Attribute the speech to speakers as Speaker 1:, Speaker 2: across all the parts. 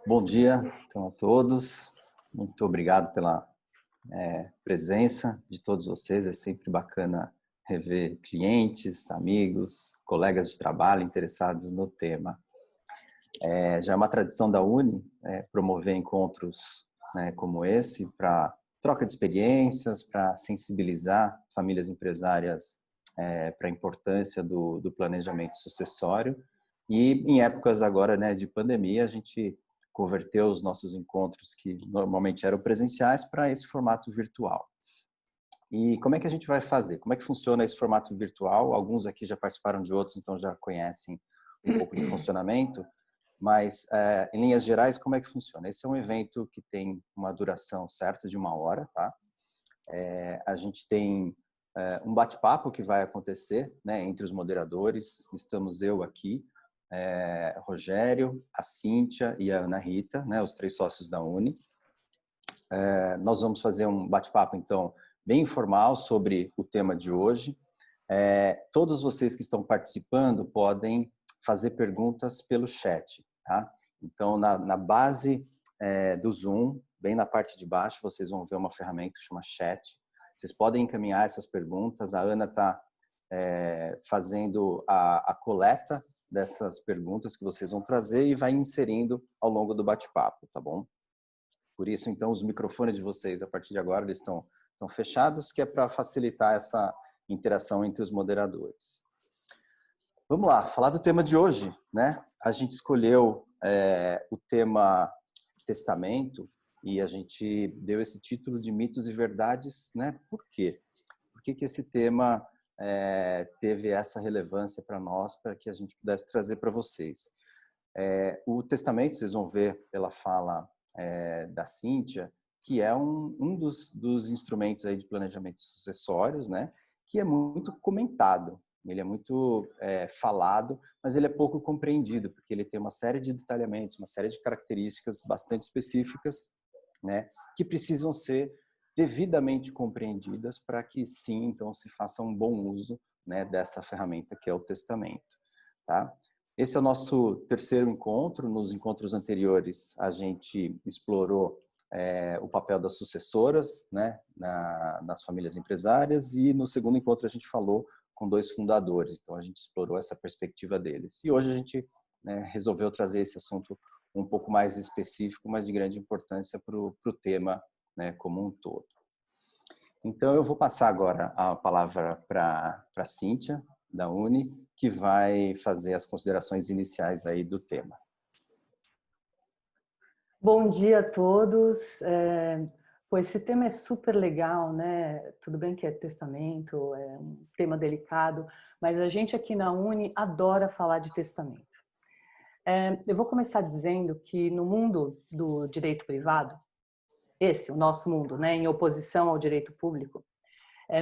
Speaker 1: Bom dia, então, a todos. Muito obrigado pela presença de todos vocês. É sempre bacana rever clientes, amigos, colegas de trabalho interessados no tema. Já é uma tradição da Uni promover encontros como esse para troca de experiências, para sensibilizar famílias empresárias para a importância do planejamento sucessório. E em épocas agora de pandemia, a gente converteu os nossos encontros que normalmente eram presenciais para esse formato virtual. E como é que a gente vai fazer? Como é que funciona esse formato virtual? Alguns aqui já participaram de outros, então já conhecem um pouco do funcionamento, mas em linhas gerais, como é que funciona? Esse é um evento que tem uma duração certa de 1 hora, tá? A gente tem um bate-papo que vai acontecer entre os moderadores. Estamos eu aqui, Rogério, a Cíntia e a Ana Rita, os 3 sócios da Uni. Nós vamos fazer um bate-papo, então, bem informal sobre o tema de hoje. Todos vocês que estão participando podem fazer perguntas pelo chat, tá? Então, na base do Zoom, bem na parte de baixo, vocês vão ver uma ferramenta que chama chat. Vocês podem encaminhar essas perguntas. A Ana está fazendo a coleta dessas perguntas que vocês vão trazer e vai inserindo ao longo do bate-papo, tá bom? Por isso, então, os microfones de vocês, a partir de agora, eles estão fechados, que é para facilitar essa interação entre os moderadores. Vamos lá, falar do tema de hoje, né? A gente escolheu o tema testamento e a gente deu esse título de mitos e verdades, né? Por quê? Por que esse tema teve essa relevância para nós, para que a gente pudesse trazer para vocês? O testamento, vocês vão ver pela fala da Cíntia, que é um dos instrumentos aí de planejamento sucessórios, né? Que é muito comentado. Ele é muito falado, mas ele é pouco compreendido, porque ele tem uma série de detalhamentos, uma série de características bastante específicas, né, que precisam ser devidamente compreendidas para que, sim, então, se faça um bom uso, né, dessa ferramenta que é o testamento. Tá? Esse é o nosso terceiro encontro. Nos encontros anteriores, a gente explorou o papel das sucessoras, né, nas famílias empresárias, e no segundo encontro a gente falou com 2 fundadores, então a gente explorou essa perspectiva deles. E hoje a gente resolveu trazer esse assunto um pouco mais específico, mas de grande importância para o tema como um todo. Então eu vou passar agora a palavra para a Cíntia, da Uni, que vai fazer as considerações iniciais aí do tema.
Speaker 2: Bom dia a todos. Esse tema é super legal, né? Tudo bem que é testamento, é um tema delicado, mas a gente aqui na Uni adora falar de testamento. Eu vou começar dizendo que no mundo do direito privado, o nosso mundo, né, em oposição ao direito público,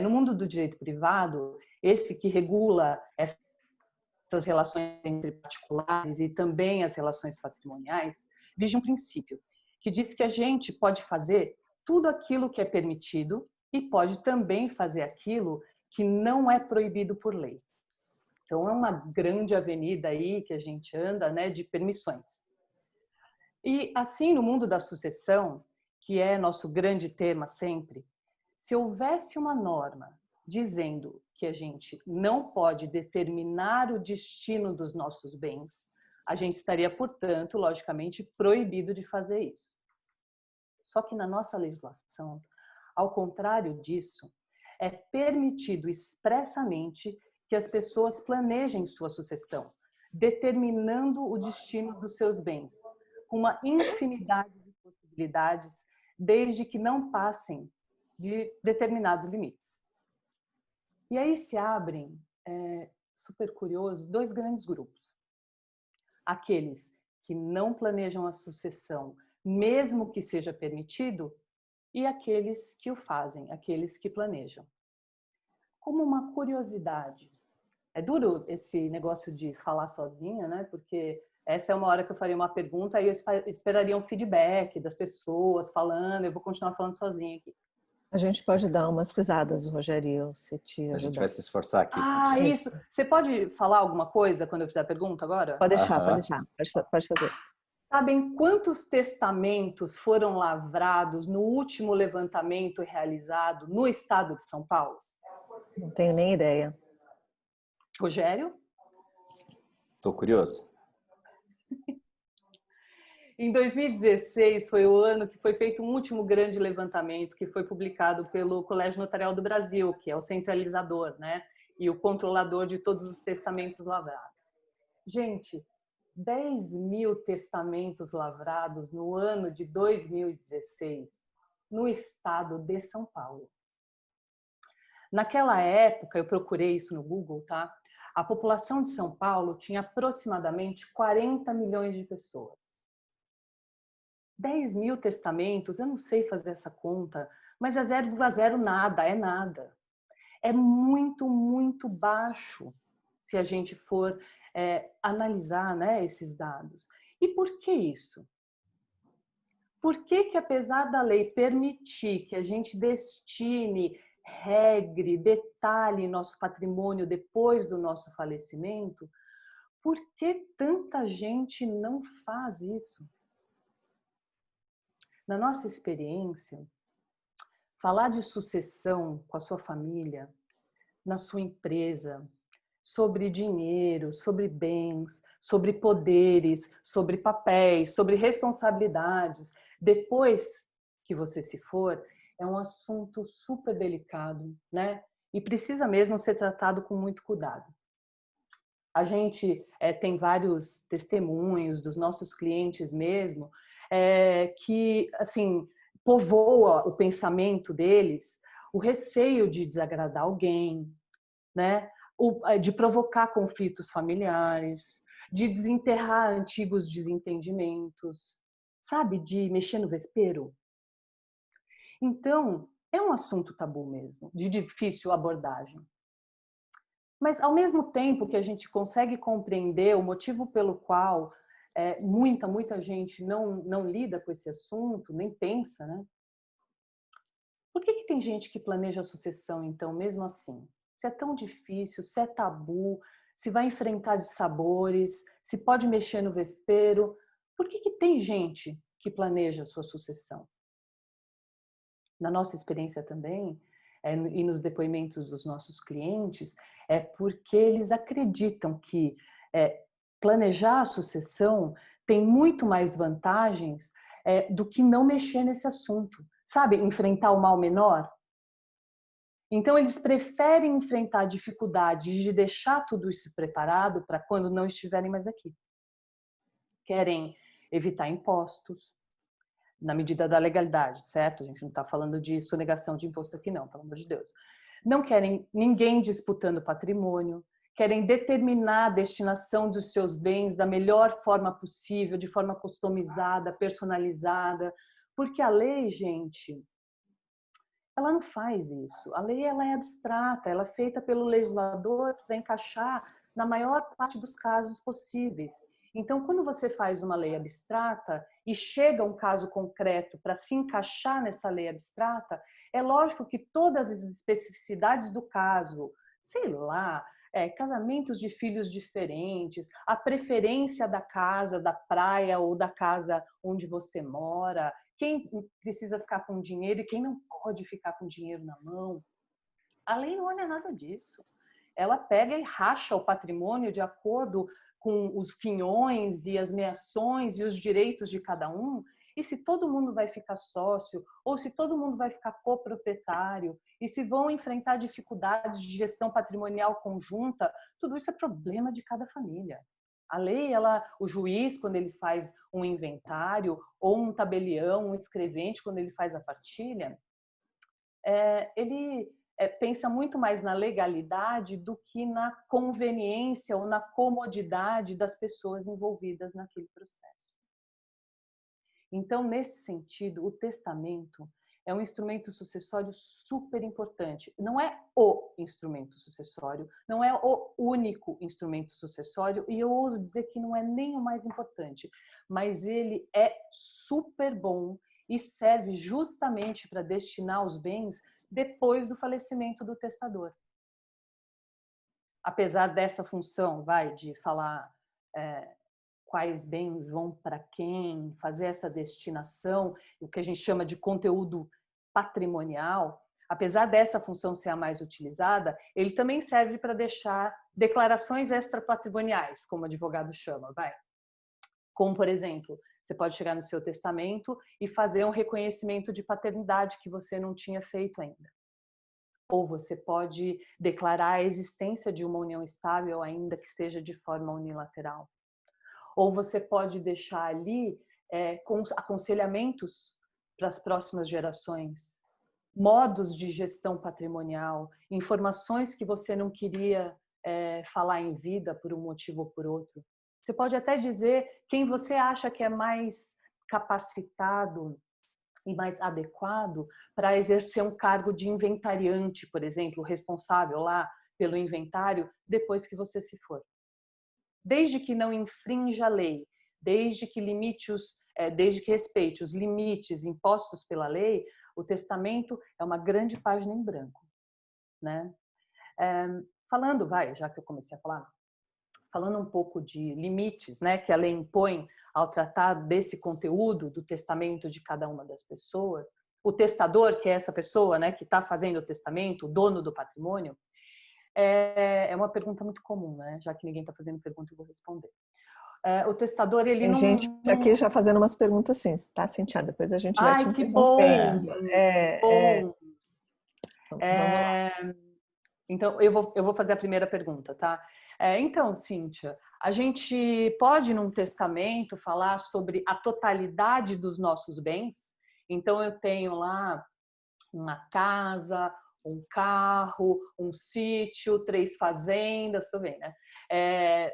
Speaker 2: no mundo do direito privado, esse que regula essas relações entre particulares e também as relações patrimoniais, vige um princípio que diz que a gente pode fazer tudo aquilo que é permitido e pode também fazer aquilo que não é proibido por lei. Então, é uma grande avenida aí que a gente anda, né, de permissões. E assim, no mundo da sucessão, que é nosso grande tema sempre, se houvesse uma norma dizendo que a gente não pode determinar o destino dos nossos bens, a gente estaria, portanto, logicamente, proibido de fazer isso. Só que na nossa legislação, ao contrário disso, é permitido expressamente que as pessoas planejem sua sucessão, determinando o destino dos seus bens, com uma infinidade de possibilidades, desde que não passem de determinados limites. E aí se abrem, super curioso, 2 grandes grupos. Aqueles que não planejam a sucessão, mesmo que seja permitido, e aqueles que o fazem, aqueles que planejam. Como uma curiosidade, é duro esse negócio de falar sozinha, né? Porque essa é uma hora que eu faria uma pergunta e eu esperaria um feedback das pessoas falando, eu vou continuar falando sozinha aqui.
Speaker 3: A gente pode dar umas risadas, Rogério, se te ajudar.
Speaker 1: A gente vai se esforçar aqui.
Speaker 2: Isso. Você pode falar alguma coisa quando eu fizer a pergunta agora?
Speaker 3: Pode deixar, pode fazer.
Speaker 2: sabem quantos testamentos foram lavrados no último levantamento realizado no estado de São Paulo?
Speaker 3: Não tenho nem ideia.
Speaker 2: Rogério?
Speaker 1: Estou curioso.
Speaker 2: Em 2016 foi o ano que foi feito um último grande levantamento que foi publicado pelo Colégio Notarial do Brasil, que é o centralizador, né? E o controlador de todos os testamentos lavrados. Gente, 10.000 testamentos lavrados no ano de 2016 no estado de São Paulo. Naquela época, eu procurei isso no Google, tá? A população de São Paulo tinha aproximadamente 40 milhões de pessoas. 10.000 testamentos, eu não sei fazer essa conta, mas é 0,0 nada, é nada. É muito, muito baixo se a gente for analisar, né, esses dados. E por que isso? Por que apesar da lei permitir que a gente destine, regre, detalhe nosso patrimônio depois do nosso falecimento, por que tanta gente não faz isso? Na nossa experiência, falar de sucessão com a sua família, na sua empresa, sobre dinheiro, sobre bens, sobre poderes, sobre papéis, sobre responsabilidades, depois que você se for, é um assunto super delicado, né? E precisa mesmo ser tratado com muito cuidado. A gente tem vários testemunhos dos nossos clientes mesmo, que, assim, povoa o pensamento deles, o receio de desagradar alguém, né? De provocar conflitos familiares, de desenterrar antigos desentendimentos, sabe? De mexer no vespeiro. Então, é um assunto tabu mesmo, de difícil abordagem. Mas, ao mesmo tempo que a gente consegue compreender o motivo pelo qual muita gente não lida com esse assunto, nem pensa, né? Por que tem gente que planeja a sucessão, então, mesmo assim? Se é tão difícil, se é tabu, se vai enfrentar dissabores, se pode mexer no vespeiro, por que tem gente que planeja a sua sucessão? Na nossa experiência também, e nos depoimentos dos nossos clientes, é porque eles acreditam que planejar a sucessão tem muito mais vantagens do que não mexer nesse assunto. Sabe, enfrentar o mal menor? Então, eles preferem enfrentar dificuldades de deixar tudo isso preparado para quando não estiverem mais aqui. Querem evitar impostos, na medida da legalidade, certo? A gente não está falando de sonegação de imposto aqui não, pelo amor de Deus. Não querem ninguém disputando patrimônio, querem determinar a destinação dos seus bens da melhor forma possível, de forma customizada, personalizada, porque a lei, gente, ela não faz isso. A lei ela é abstrata, ela é feita pelo legislador para encaixar na maior parte dos casos possíveis. Então, quando você faz uma lei abstrata e chega um caso concreto para se encaixar nessa lei abstrata, é lógico que todas as especificidades do caso, sei lá, casamentos de filhos diferentes, a preferência da casa, da praia ou da casa onde você mora, quem precisa ficar com dinheiro e quem não pode ficar com dinheiro na mão. A lei não olha nada disso. Ela pega e racha o patrimônio de acordo com os quinhões e as meações e os direitos de cada um. E se todo mundo vai ficar sócio, ou se todo mundo vai ficar coproprietário, e se vão enfrentar dificuldades de gestão patrimonial conjunta, tudo isso é problema de cada família. A lei, o juiz, quando ele faz um inventário, ou um tabelião, um escrevente, quando ele faz a partilha, ele pensa muito mais na legalidade do que na conveniência ou na comodidade das pessoas envolvidas naquele processo. Então, nesse sentido, o testamento é um instrumento sucessório super importante. Não é o instrumento sucessório, não é o único instrumento sucessório, e eu ouso dizer que não é nem o mais importante, mas ele é super bom e serve justamente para destinar os bens depois do falecimento do testador. Apesar dessa função, de falar quais bens vão para quem, fazer essa destinação, o que a gente chama de conteúdo patrimonial, apesar dessa função ser a mais utilizada, ele também serve para deixar declarações extrapatrimoniais, como o advogado chama, vai. Como, por exemplo, você pode chegar no seu testamento e fazer um reconhecimento de paternidade que você não tinha feito ainda. Ou você pode declarar a existência de uma união estável, ainda que seja de forma unilateral. Ou você pode deixar ali com aconselhamentos para as próximas gerações, modos de gestão patrimonial, informações que você não queria falar em vida por um motivo ou por outro. Você pode até dizer quem você acha que é mais capacitado e mais adequado para exercer um cargo de inventariante, por exemplo, responsável lá pelo inventário depois que você se for. Desde que não infrinja a lei, desde que respeite os limites impostos pela lei, o testamento é uma grande página em branco, né? Falando, já que eu comecei a falar, falando um pouco de limites, né, que a lei impõe ao tratar desse conteúdo do testamento de cada uma das pessoas, o testador, que é essa pessoa, né, que está fazendo o testamento, o dono do patrimônio, é uma pergunta muito comum, né? Já que ninguém está fazendo pergunta, eu vou responder. O testador, ele
Speaker 3: Tem
Speaker 2: não...
Speaker 3: gente aqui já fazendo umas perguntas assim, tá, Cintia? Depois a gente vai te
Speaker 2: Ai, que bom!
Speaker 3: interrompendo.
Speaker 2: Bom!
Speaker 3: Vamos lá.
Speaker 2: Então, eu vou fazer a primeira pergunta, tá? Então, Cíntia, a gente pode, num testamento, falar sobre a totalidade dos nossos bens? Então, eu tenho lá uma casa, um carro, um sítio, 3 fazendas, tudo bem, né?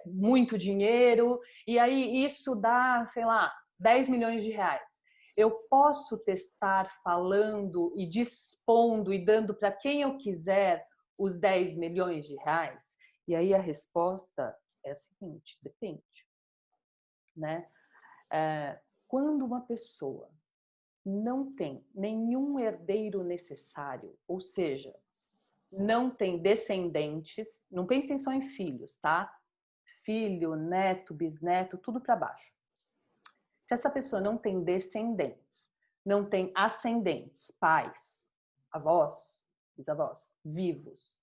Speaker 2: Muito dinheiro, e aí isso dá, sei lá, 10 milhões de reais. Eu posso testar falando e dispondo e dando para quem eu quiser os 10 milhões de reais? E aí a resposta é a seguinte, depende, né? Quando uma pessoa não tem nenhum herdeiro necessário, ou seja, não tem descendentes, não pensem só em filhos, tá? Filho, neto, bisneto, tudo para baixo. Se essa pessoa não tem descendentes, não tem ascendentes, pais, avós, bisavós, vivos,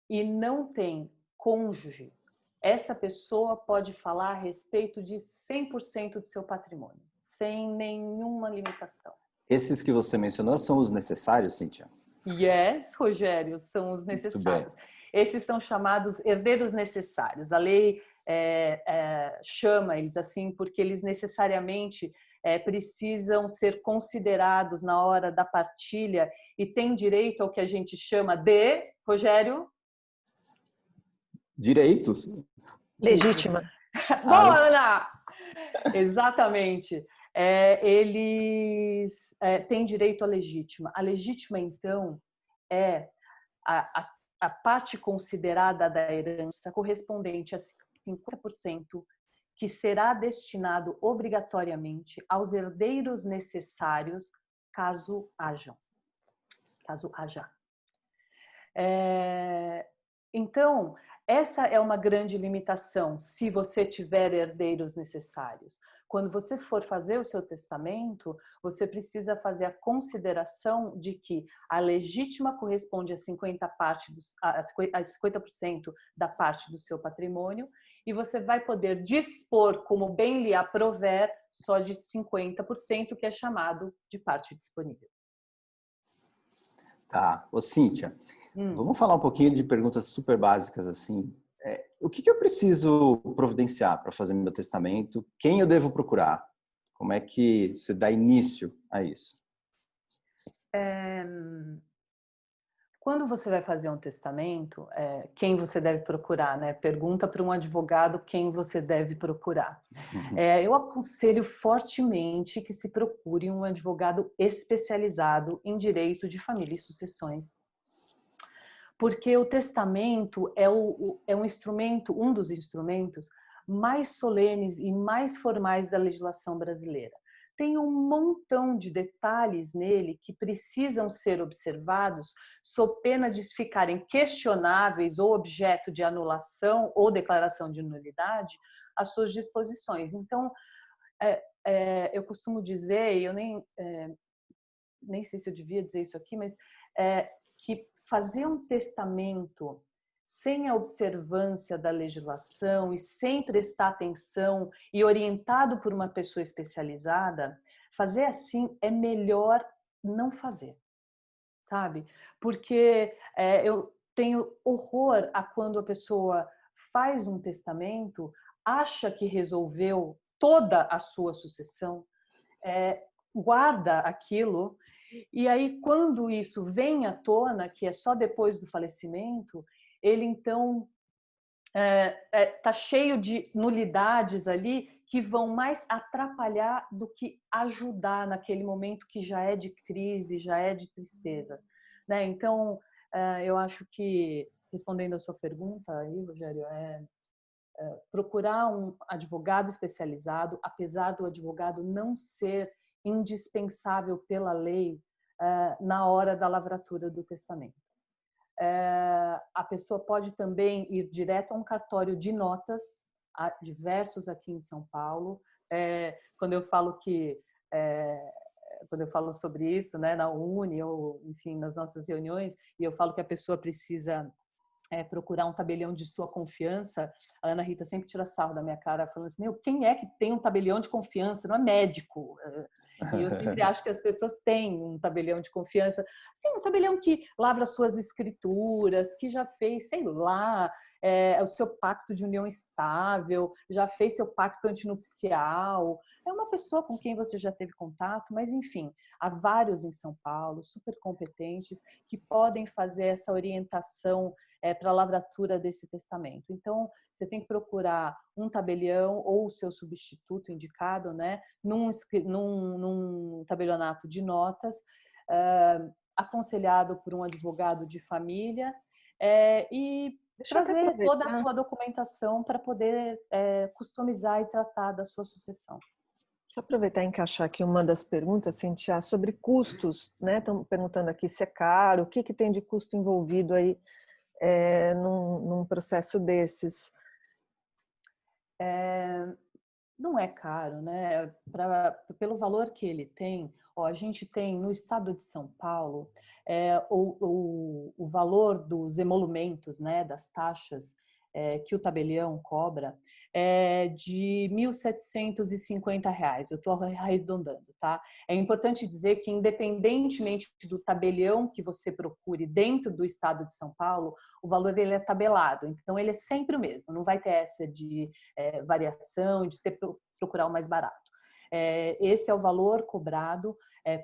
Speaker 2: e não tem cônjuge, essa pessoa pode falar a respeito de 100% do seu patrimônio, sem nenhuma limitação.
Speaker 1: Esses que você mencionou são os necessários, Cíntia?
Speaker 2: Yes, Rogério, são os necessários. Esses são chamados herdeiros necessários. A lei chama eles assim porque eles necessariamente precisam ser considerados na hora da partilha e têm direito ao que a gente chama de, Rogério?
Speaker 1: Direitos?
Speaker 3: Legítima.
Speaker 2: Boa, Ana! Exatamente. Eles têm direito à legítima. A legítima, então, é a parte considerada da herança correspondente a 50% que será destinado obrigatoriamente aos herdeiros necessários, caso haja. Então, essa é uma grande limitação, se você tiver herdeiros necessários. Quando você for fazer o seu testamento, você precisa fazer a consideração de que a legítima corresponde a 50% da parte do seu patrimônio e você vai poder dispor, como bem lhe aprover, só de 50%, que é chamado de parte disponível.
Speaker 1: Tá. Ô, Cíntia, vamos falar um pouquinho de perguntas super básicas, assim. O que eu preciso providenciar para fazer meu testamento? Quem eu devo procurar? Como é que você dá início a isso?
Speaker 2: Quando você vai fazer um testamento, quem você deve procurar, né? Pergunta para um advogado quem você deve procurar. Eu aconselho fortemente que se procure um advogado especializado em direito de família e sucessões. Porque o testamento é um instrumento, um dos instrumentos mais solenes e mais formais da legislação brasileira. Tem um montão de detalhes nele que precisam ser observados sob pena de ficarem questionáveis ou objeto de anulação ou declaração de nulidade as suas disposições. Então, eu costumo dizer, e eu nem sei se eu devia dizer isso aqui, mas que fazer um testamento sem a observância da legislação e sem prestar atenção e orientado por uma pessoa especializada, fazer assim é melhor não fazer, sabe? Porque eu tenho horror a quando a pessoa faz um testamento, acha que resolveu toda a sua sucessão, guarda aquilo, e aí quando isso vem à tona, que é só depois do falecimento, ele então tá cheio de nulidades ali que vão mais atrapalhar do que ajudar naquele momento que já é de crise, já é de tristeza, né? Então, eu acho que, respondendo a sua pergunta aí, Rogério, procurar um advogado especializado, apesar do advogado não ser indispensável pela lei na hora da lavratura do testamento. A pessoa pode também ir direto a um cartório de notas, há diversos aqui em São Paulo. Quando eu falo quando eu falo sobre isso, né, na Uni ou, enfim, nas nossas reuniões, e eu falo que a pessoa precisa procurar um tabelião de sua confiança, a Ana Rita sempre tira sarro da minha cara, falando assim, meu, quem é que tem um tabelião de confiança? Não é médico. E eu sempre acho que as pessoas têm um tabelião de confiança, assim, um tabelião que lavra suas escrituras, que já fez, sei lá, o seu pacto de união estável, já fez seu pacto antinupcial. É uma pessoa com quem você já teve contato, mas enfim, há vários em São Paulo, super competentes, que podem fazer essa orientação para a lavratura desse testamento. Então, você tem que procurar um tabelião ou o seu substituto indicado, né, num tabelionato de notas, aconselhado por um advogado de família, e trazer toda a sua documentação para poder customizar e tratar da sua sucessão.
Speaker 3: Deixa eu aproveitar e encaixar aqui uma das perguntas, Cintia, sobre custos, né? Estão perguntando aqui se é caro, o que tem de custo envolvido aí num processo desses?
Speaker 2: Não é caro, né? Pelo valor que ele tem, a gente tem no estado de São Paulo o valor dos emolumentos, né, das taxas que o tabelião cobra é de R$ 1.750. Eu estou arredondando, tá? É importante dizer que, independentemente do tabelião que você procure dentro do estado de São Paulo, o valor dele é tabelado, então ele é sempre o mesmo, não vai ter essa de variação, de procurar o mais barato. Esse é o valor cobrado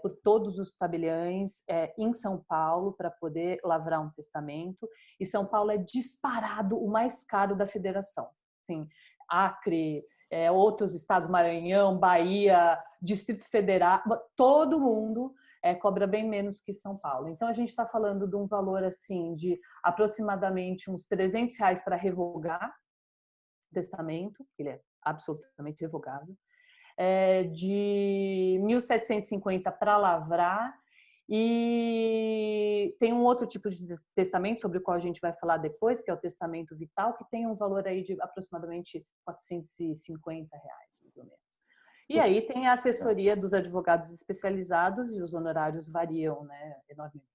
Speaker 2: por todos os tabeliães em São Paulo para poder lavrar um testamento. E São Paulo é disparado o mais caro da federação. Sim, Acre, outros estados, Maranhão, Bahia, Distrito Federal, todo mundo cobra bem menos que São Paulo. Então, a gente está falando de um valor assim de aproximadamente uns R$300 para revogar o testamento, ele é absolutamente revogável, de 1.750 para lavrar, e tem um outro tipo de testamento sobre o qual a gente vai falar depois, que é o testamento vital, que tem um valor aí de aproximadamente R$450, mais ou menos. E aí tem a assessoria dos advogados especializados e os honorários variam, né, enormemente.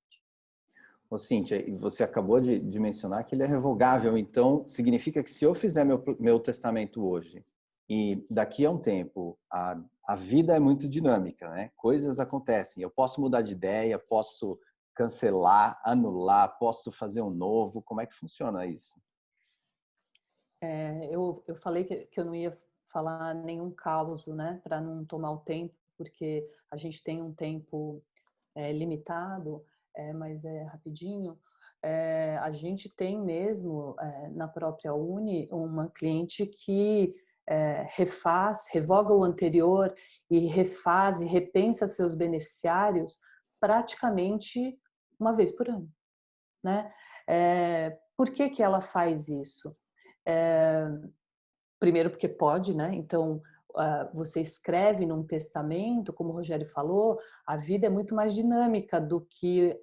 Speaker 1: Ô, Cíntia, você acabou de mencionar que ele é revogável, então significa que se eu fizer meu testamento hoje e daqui a um tempo a vida é muito dinâmica, né? Coisas acontecem, eu posso mudar de ideia, posso cancelar, anular, posso fazer um novo, como é que funciona isso?
Speaker 2: Eu falei que eu não ia falar nenhum caso, né, para não tomar o tempo, porque a gente tem um tempo limitado, mas é rapidinho. A gente tem mesmo na própria Uni uma cliente que revoga o anterior e refaz e repensa seus beneficiários praticamente uma vez por ano, né? Por que ela faz isso? Primeiro porque pode, né? Então, você escreve num testamento, como o Rogério falou, a vida é muito mais dinâmica do que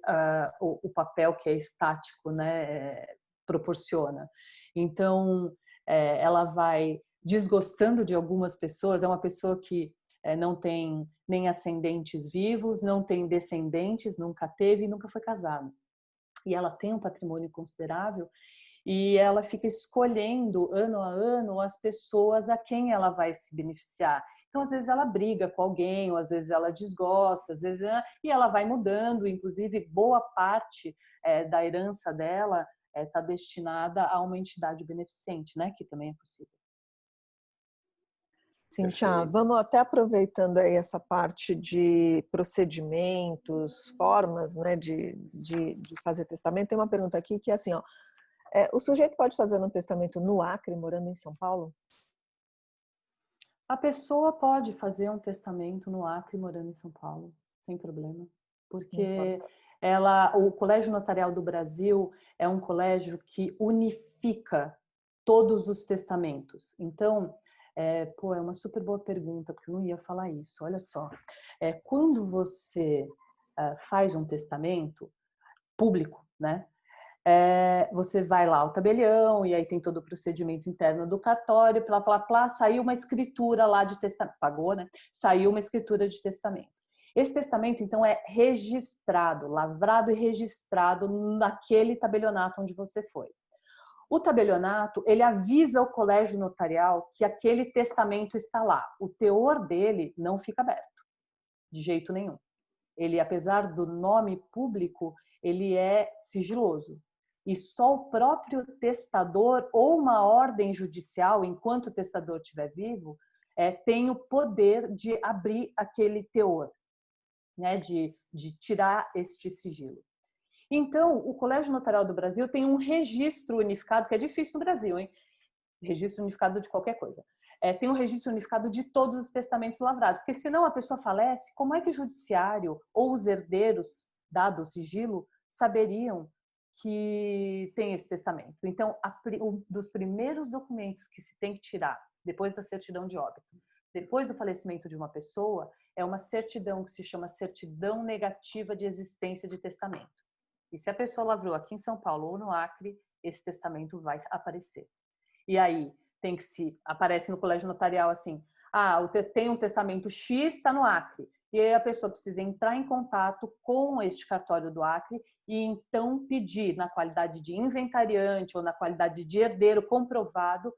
Speaker 2: o papel que é estático, né, proporciona. Então, ela vai desgostando de algumas pessoas. É uma pessoa que não tem nem ascendentes vivos, não tem descendentes, nunca teve e nunca foi casada. E ela tem um patrimônio considerável e ela fica escolhendo ano a ano as pessoas a quem ela vai se beneficiar. Então, às vezes ela briga com alguém, ou às vezes ela desgosta, às vezes e ela vai mudando. Inclusive, boa parte da herança dela está destinada a uma entidade beneficente, né? Que também é possível.
Speaker 3: Cíntia, vamos até aproveitando aí essa parte de procedimentos, formas, né, de fazer testamento. Tem uma pergunta aqui que é assim, ó, o sujeito pode fazer um testamento no Acre, morando em São Paulo?
Speaker 2: A pessoa pode fazer um testamento no Acre, morando em São Paulo, sem problema, porque o Colégio Notarial do Brasil é um colégio que unifica todos os testamentos. Então, é uma super boa pergunta, porque eu não ia falar isso. Olha só, quando você faz um testamento público, né? Você vai lá ao tabelião e aí tem todo o procedimento interno do cartório, saiu uma escritura lá de testamento, pagou, né? Saiu uma escritura de testamento. Esse testamento, então, é registrado, lavrado e registrado naquele tabelionato onde você foi. O tabelionato, ele avisa o colégio notarial que aquele testamento está lá. O teor dele não fica aberto, de jeito nenhum. Ele, apesar do nome público, ele é sigiloso. E só o próprio testador ou uma ordem judicial, enquanto o testador estiver vivo, tem o poder de abrir aquele teor, né, de tirar este sigilo. Então, o Colégio Notarial do Brasil tem um registro unificado, que é difícil no Brasil, hein? Registro unificado de qualquer coisa. Tem um registro unificado de todos os testamentos lavrados, porque senão a pessoa falece, como é que o judiciário ou os herdeiros, dado o sigilo, saberiam que tem esse testamento? Então, um dos primeiros documentos que se tem que tirar, depois da certidão de óbito, depois do falecimento de uma pessoa, é uma certidão que se chama certidão negativa de existência de testamento. E se a pessoa lavrou aqui em São Paulo ou no Acre, esse testamento vai aparecer. E aí aparece no colégio notarial assim, tem um testamento X, está no Acre. E aí a pessoa precisa entrar em contato com este cartório do Acre e então pedir, na qualidade de inventariante ou na qualidade de herdeiro comprovado,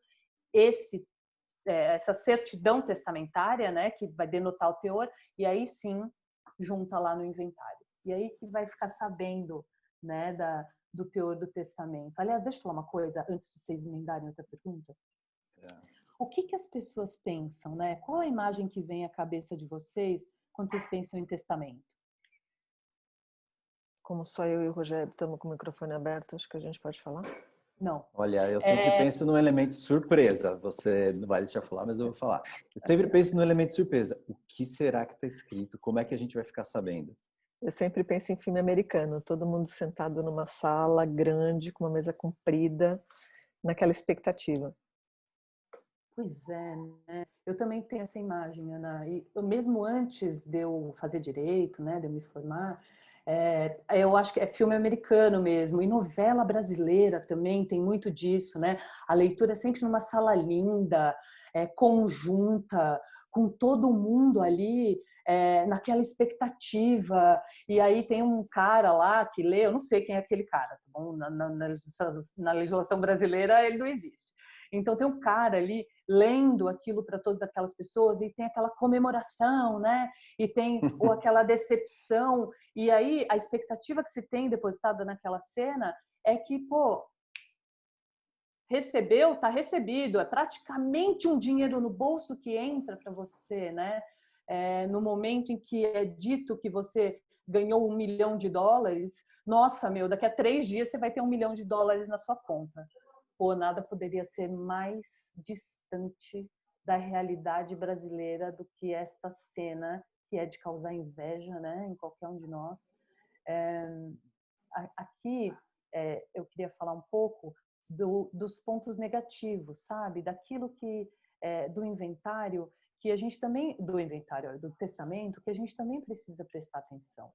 Speaker 2: essa certidão testamentária, né, que vai denotar o teor, e aí sim junta lá no inventário. E aí que vai ficar sabendo, né, do teor do testamento. Aliás, deixa eu falar uma coisa, antes de vocês emendarem outra pergunta. O que as pessoas pensam, né? Qual a imagem que vem à cabeça de vocês quando vocês pensam em testamento?
Speaker 3: Como só eu e o Rogério estamos com o microfone aberto, acho que a gente pode falar?
Speaker 2: Não.
Speaker 1: Olha, eu sempre penso no elemento surpresa. Você não vai deixar falar, mas eu vou falar. Eu sempre penso no elemento surpresa. O que será que está escrito? Como é que a gente vai ficar sabendo?
Speaker 3: Eu sempre penso em filme americano, todo mundo sentado numa sala grande, com uma mesa comprida, naquela expectativa.
Speaker 2: Pois é, né? Eu também tenho essa imagem, Ana. E mesmo antes de eu fazer direito, né, de eu me formar, eu acho que é filme americano mesmo. E novela brasileira também tem muito disso, né? A leitura é sempre numa sala linda, conjunta, com todo mundo ali, naquela expectativa. E aí tem um cara lá que lê, eu não sei quem é aquele cara, tá bom? Na legislação brasileira ele não existe. Então tem um cara ali lendo aquilo para todas aquelas pessoas e tem aquela comemoração, né? E tem ou aquela decepção. E aí a expectativa que se tem depositada naquela cena é que, recebeu, está recebido, é praticamente um dinheiro no bolso que entra para você, né? No momento em que é dito que você ganhou $1 milhão, nossa, daqui a 3 dias você vai ter $1 milhão na sua conta. Nada poderia ser mais distante da realidade brasileira do que esta cena, que é de causar inveja, né, em qualquer um de nós. Aqui, eu queria falar um pouco dos pontos negativos, sabe? Daquilo que, do inventário, que a gente também, do testamento, que a gente também precisa prestar atenção.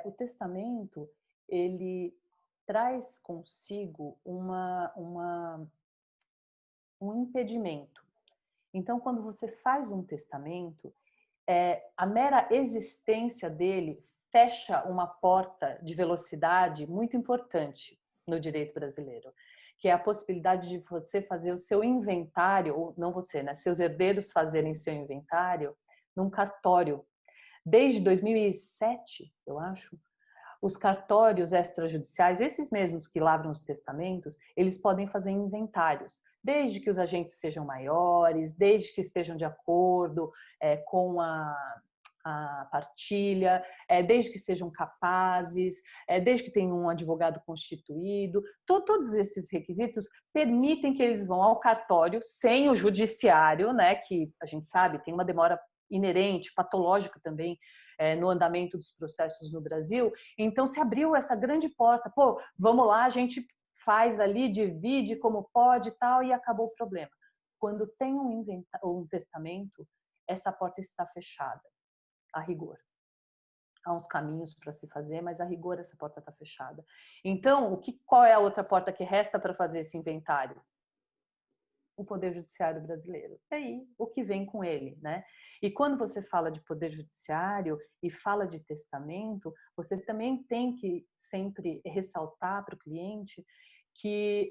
Speaker 2: O testamento, ele traz consigo uma um impedimento. Então, quando você faz um testamento, a mera existência dele fecha uma porta de velocidade muito importante no direito brasileiro, que é a possibilidade de você fazer o seu inventário, ou não você, né? Seus herdeiros fazerem seu inventário num cartório. Desde 2007, eu acho, os cartórios extrajudiciais, esses mesmos que lavram os testamentos, eles podem fazer inventários, desde que os agentes sejam maiores, desde que estejam de acordo com a partilha, desde que sejam capazes, desde que tenham um advogado constituído. Todos esses requisitos permitem que eles vão ao cartório sem o judiciário, né, que a gente sabe tem uma demora inerente, patológica também, no andamento dos processos no Brasil. Então se abriu essa grande porta, pô, vamos lá, a gente faz ali, divide como pode e tal, e acabou o problema. Quando tem um testamento, essa porta está fechada, a rigor. Há uns caminhos para se fazer, mas a rigor essa porta está fechada. Então, qual é a outra porta que resta para fazer esse inventário? O Poder Judiciário brasileiro. E aí, o que vem com ele, né? E quando você fala de Poder Judiciário e fala de testamento, você também tem que sempre ressaltar para o cliente que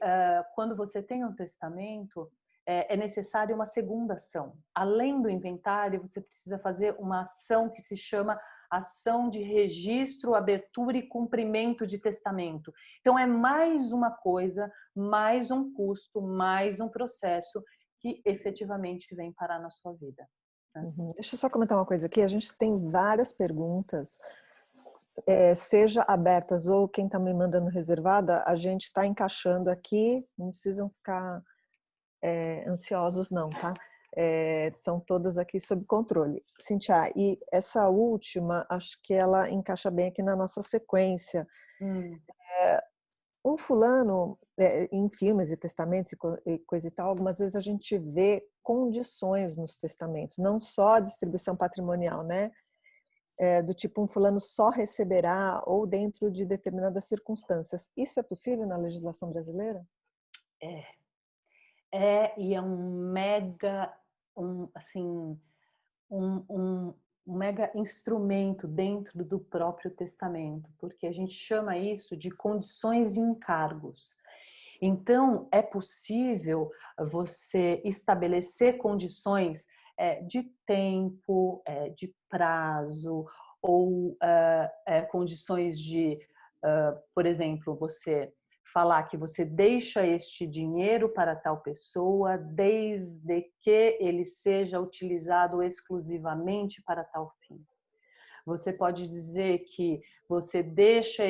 Speaker 2: quando você tem um testamento, é necessário uma segunda ação. Além do inventário, você precisa fazer uma ação que se chama ação de registro, abertura e cumprimento de testamento. Então, é mais uma coisa, mais um custo, mais um processo que efetivamente vem parar na sua vida. Né?
Speaker 3: Deixa eu só comentar uma coisa aqui. A gente tem várias perguntas, seja abertas ou quem está me mandando reservada, a gente está encaixando aqui, não precisam ficar ansiosos não, tá? Estão todas aqui sob controle. Cíntia, e essa última, acho que ela encaixa bem aqui na nossa sequência. Um fulano, em filmes e testamentos e coisa e tal, algumas vezes a gente vê condições nos testamentos, não só a distribuição patrimonial, né? Do tipo, um fulano só receberá ou dentro de determinadas circunstâncias. Isso é possível na legislação brasileira?
Speaker 2: E é um mega, um mega instrumento dentro do próprio testamento, porque a gente chama isso de condições e encargos. Então, é possível você estabelecer condições de tempo, de prazo, ou condições de, por exemplo, você falar que você deixa este dinheiro para tal pessoa desde que ele seja utilizado exclusivamente para tal fim. Você pode dizer que você deixa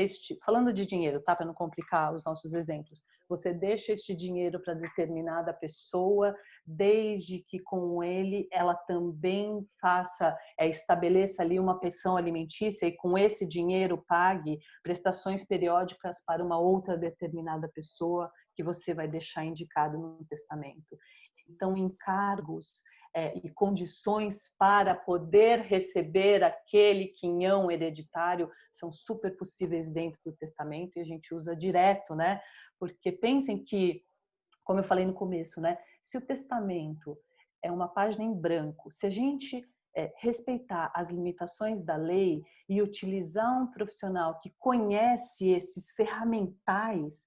Speaker 2: falando de dinheiro, tá? Para não complicar os nossos exemplos. Você deixa este dinheiro para determinada pessoa, desde que com ele ela também estabeleça ali uma pensão alimentícia e com esse dinheiro pague prestações periódicas para uma outra determinada pessoa que você vai deixar indicado no testamento. Então, encargos e condições para poder receber aquele quinhão hereditário são super possíveis dentro do testamento e a gente usa direto, né? Porque pensem que, como eu falei no começo, né? Se o testamento é uma página em branco, se a gente respeitar as limitações da lei e utilizar um profissional que conhece esses ferramentais,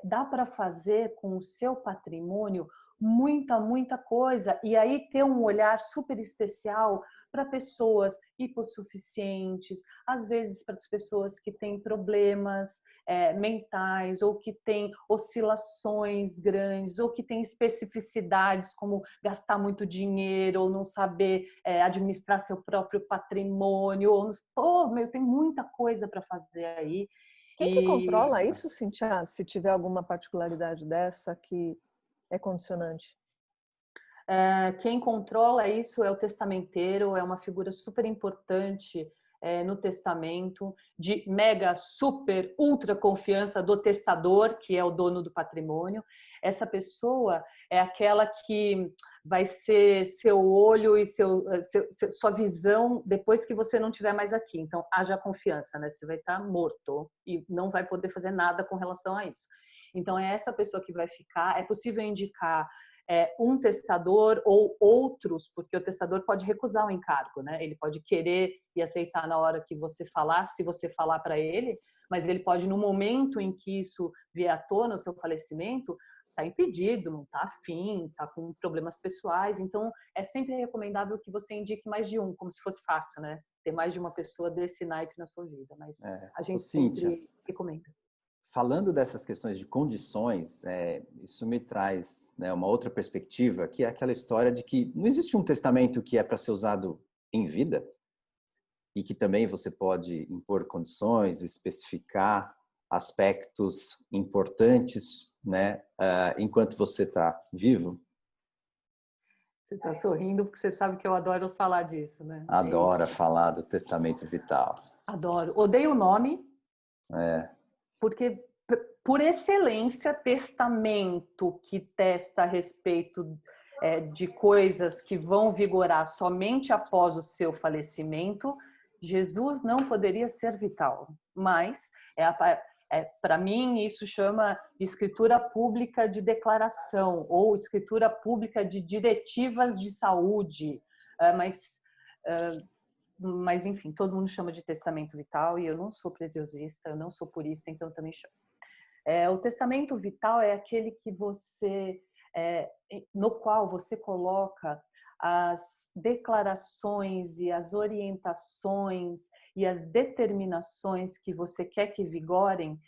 Speaker 2: dá para fazer com o seu patrimônio muita coisa, e aí ter um olhar super especial para pessoas hipossuficientes, às vezes para as pessoas que têm problemas mentais, ou que têm oscilações grandes, ou que têm especificidades como gastar muito dinheiro, ou não saber administrar seu próprio patrimônio, tem muita coisa para fazer aí.
Speaker 3: Quem que controla isso, Cíntia? Se tiver alguma particularidade dessa que é condicionante?
Speaker 2: Quem controla isso é o testamenteiro, é uma figura super importante no testamento, de mega, super, ultra confiança do testador, que é o dono do patrimônio. Essa pessoa é aquela que vai ser seu olho e sua visão depois que você não estiver mais aqui. Então, haja confiança, né? Você vai estar morto e não vai poder fazer nada com relação a isso. Então, é essa pessoa que vai ficar. É possível indicar um testador ou outros, porque o testador pode recusar o encargo, né? Ele pode querer e aceitar na hora que você falar, se você falar para ele, mas ele pode, no momento em que isso vier à tona, o seu falecimento, está impedido, não está afim, está com problemas pessoais. Então, é sempre recomendável que você indique mais de um, como se fosse fácil, né? Ter mais de uma pessoa desse naipe na sua vida. Mas a gente
Speaker 1: Cíntia,
Speaker 2: sempre recomenda.
Speaker 1: falando dessas questões de condições, isso me traz, né, uma outra perspectiva, que é aquela história de que não existe um testamento que é para ser usado em vida e que também você pode impor condições, especificar aspectos importantes, né, enquanto você está vivo.
Speaker 2: Você está sorrindo porque você sabe que eu adoro falar disso, né?
Speaker 1: Adora falar do testamento vital.
Speaker 2: Adoro. Odeio o nome, porque, por excelência, testamento que testa a respeito de coisas que vão vigorar somente após o seu falecimento, Jesus não poderia ser vital. Mas, para mim, isso chama escritura pública de declaração ou escritura pública de diretivas de saúde. Mas, enfim, todo mundo chama de testamento vital e eu não sou preciosista, eu não sou purista, então eu também chamo. O testamento vital é aquele que no qual você coloca as declarações e as orientações e as determinações que você quer que vigorem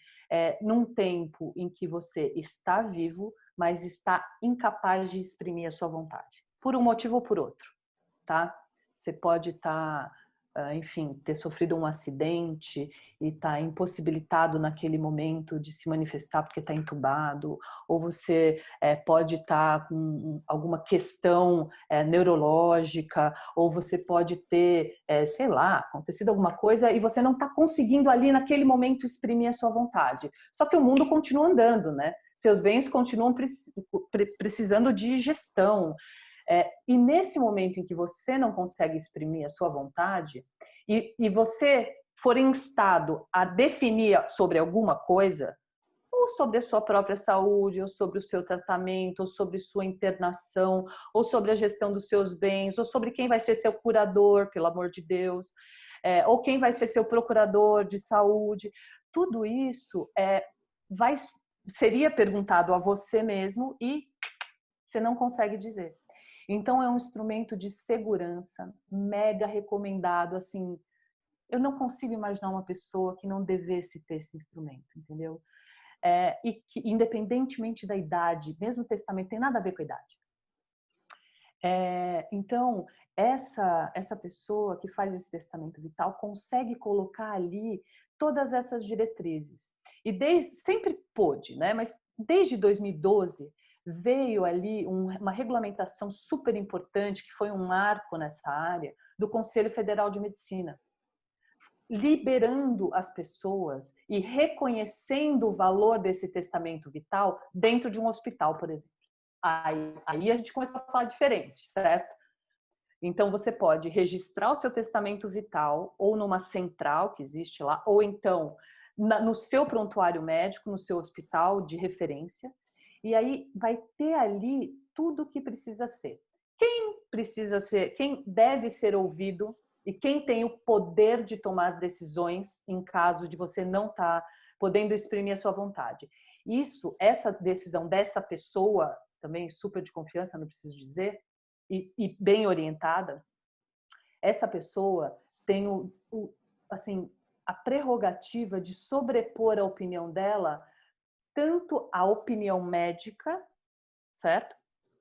Speaker 2: num tempo em que você está vivo, mas está incapaz de exprimir a sua vontade, por um motivo ou por outro, tá? Você pode estar, enfim, ter sofrido um acidente e estar impossibilitado naquele momento de se manifestar porque está entubado, ou você pode estar com alguma questão neurológica, ou você pode ter, sei lá, acontecido alguma coisa e você não está conseguindo ali naquele momento exprimir a sua vontade. Só que o mundo continua andando, né? Seus bens continuam precisando de gestão. E nesse momento em que você não consegue exprimir a sua vontade e você for instado a definir sobre alguma coisa, ou sobre a sua própria saúde, ou sobre o seu tratamento, ou sobre sua internação, ou sobre a gestão dos seus bens, ou sobre quem vai ser seu curador, pelo amor de Deus, ou quem vai ser seu procurador de saúde, tudo isso seria perguntado a você mesmo e você não consegue dizer. Então, é um instrumento de segurança, mega recomendado, assim, eu não consigo imaginar uma pessoa que não devesse ter esse instrumento, entendeu? E que, independentemente da idade, mesmo o testamento tem nada a ver com a idade. Então, essa pessoa que faz esse testamento vital consegue colocar ali todas essas diretrizes. E sempre pôde, né? Mas desde 2012, veio ali uma regulamentação super importante, que foi um marco nessa área, do Conselho Federal de Medicina, liberando as pessoas e reconhecendo o valor desse testamento vital dentro de um hospital, por exemplo. Aí a gente começou a falar diferente, certo? Então, você pode registrar o seu testamento vital ou numa central que existe lá, ou então no seu prontuário médico, no seu hospital de referência, e aí vai ter ali tudo o que precisa ser. Quem deve ser ouvido e quem tem o poder de tomar as decisões em caso de você não estar podendo exprimir a sua vontade. Essa decisão dessa pessoa, também super de confiança, não preciso dizer, e bem orientada, essa pessoa tem assim, a prerrogativa de sobrepor a opinião dela tanto a opinião médica, certo?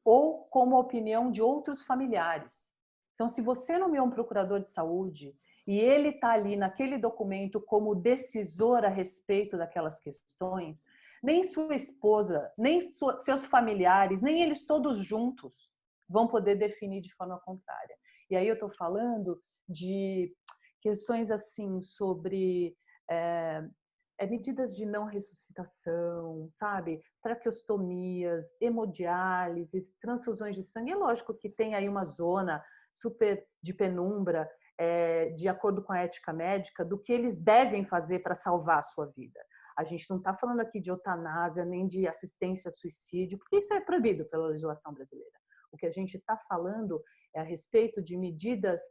Speaker 2: Ou como a opinião de outros familiares. Então, se você nomeou um procurador de saúde e ele está ali naquele documento como decisor a respeito daquelas questões, nem sua esposa, nem seus familiares, nem eles todos juntos vão poder definir de forma contrária. E aí eu estou falando de questões assim sobre medidas de não ressuscitação, sabe? Traqueostomias, hemodiálise, transfusões de sangue. É lógico que tem aí uma zona super de penumbra, de acordo com a ética médica, do que eles devem fazer para salvar a sua vida. A gente não está falando aqui de eutanásia, nem de assistência a suicídio, porque isso é proibido pela legislação brasileira. O que a gente está falando é a respeito de medidas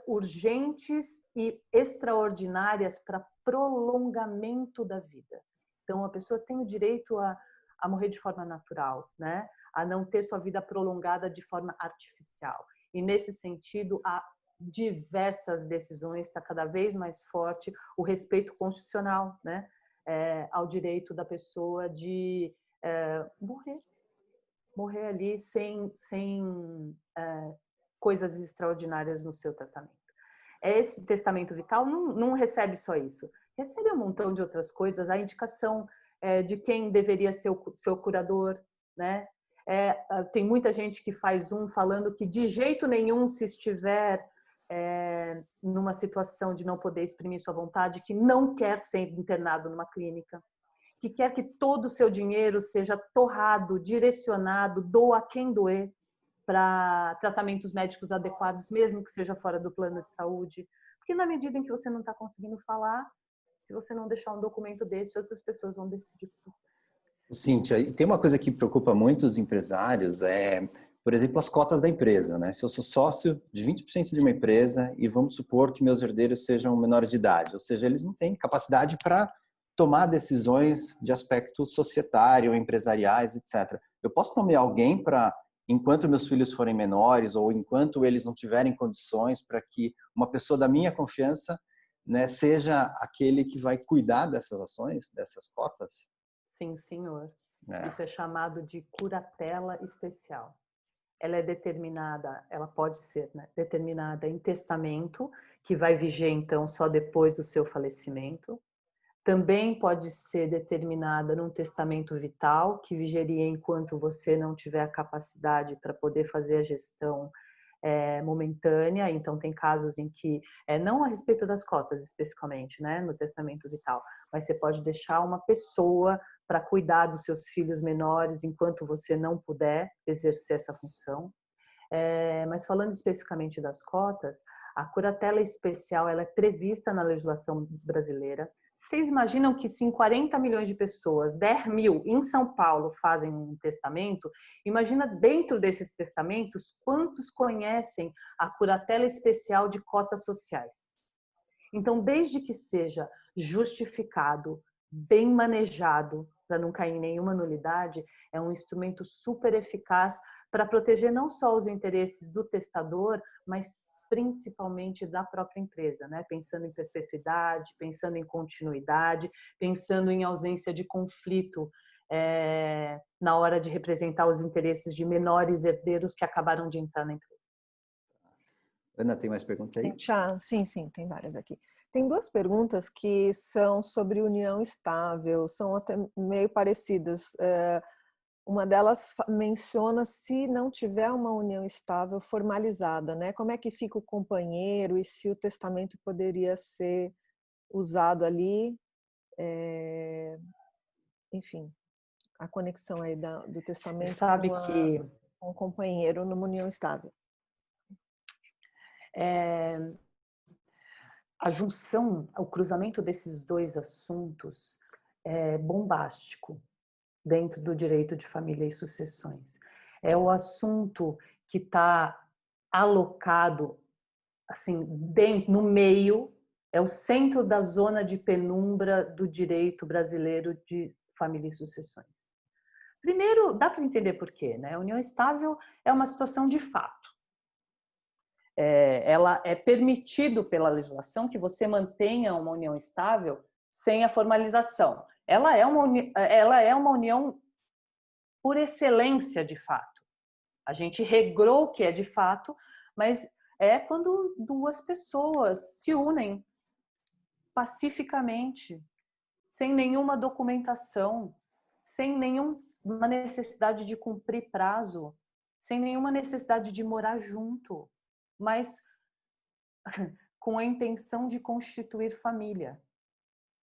Speaker 2: urgentes e extraordinárias para prolongamento da vida. Então, a pessoa tem o direito a morrer de forma natural, né? A não ter sua vida prolongada de forma artificial. E, nesse sentido, há diversas decisões, está cada vez mais forte o respeito constitucional, né? Ao direito da pessoa de morrer ali sem coisas extraordinárias no seu tratamento. Esse testamento vital não recebe só isso, recebe um montão de outras coisas, a indicação de quem deveria ser o seu curador, né? Tem muita gente que faz falando que de jeito nenhum, se estiver numa situação de não poder exprimir sua vontade, que não quer ser internado numa clínica, que quer que todo o seu dinheiro seja torrado, direcionado, doa quem doer, para tratamentos médicos adequados, mesmo que seja fora do plano de saúde. Porque na medida em que você não está conseguindo falar, se você não deixar um documento desse, outras pessoas vão decidir por você.
Speaker 1: Cíntia, tem uma coisa que preocupa muito os empresários, por exemplo, as cotas da empresa, né? Se eu sou sócio de 20% de uma empresa e vamos supor que meus herdeiros sejam menores de idade, ou seja, eles não têm capacidade para tomar decisões de aspecto societário, empresariais, etc. Eu posso nomear alguém para, enquanto meus filhos forem menores ou enquanto eles não tiverem condições, para que uma pessoa da minha confiança, né, seja aquele que vai cuidar dessas ações, dessas cotas?
Speaker 2: Sim, senhor. Isso é chamado de curatela especial. Ela é determinada, ela pode ser, né, determinada em testamento, que vai viger então só depois do seu falecimento. Também pode ser determinada num testamento vital, que vigeria enquanto você não tiver a capacidade para poder fazer a gestão momentânea. Então, tem casos em que, não a respeito das cotas especificamente, né, no testamento vital, mas você pode deixar uma pessoa para cuidar dos seus filhos menores enquanto você não puder exercer essa função. Mas falando especificamente das cotas, a curatela especial ela é prevista na legislação brasileira. Vocês imaginam que se em 40 milhões de pessoas, 10 mil em São Paulo fazem um testamento, imagina dentro desses testamentos quantos conhecem a curatela especial de cotas sociais. Então, desde que seja justificado, bem manejado, para não cair em nenhuma nulidade, é um instrumento super eficaz para proteger não só os interesses do testador, mas principalmente da própria empresa, né? Pensando em perpetuidade, pensando em continuidade, pensando em ausência de conflito na hora de representar os interesses de menores herdeiros que acabaram de entrar na empresa.
Speaker 1: Ana, tem mais perguntas aí?
Speaker 3: Sim, tem várias aqui. Tem duas perguntas que são sobre união estável, são até meio parecidas. Uma delas menciona se não tiver uma união estável formalizada, né? Como é que fica o companheiro e se o testamento poderia ser usado ali, enfim, a conexão aí do testamento com o companheiro numa união estável.
Speaker 2: A junção, o cruzamento desses dois assuntos é bombástico dentro do direito de família e sucessões. É o assunto que está alocado assim, no meio, é o centro da zona de penumbra do direito brasileiro de família e sucessões. Primeiro, dá para entender por quê, né? A união estável é uma situação de fato. Ela é permitido pela legislação que você mantenha uma união estável sem a formalização. Ela é uma união por excelência de fato. A gente regrou o que é de fato, mas é quando duas pessoas se unem pacificamente, sem nenhuma documentação, sem nenhuma necessidade de cumprir prazo, sem nenhuma necessidade de morar junto, mas com a intenção de constituir família.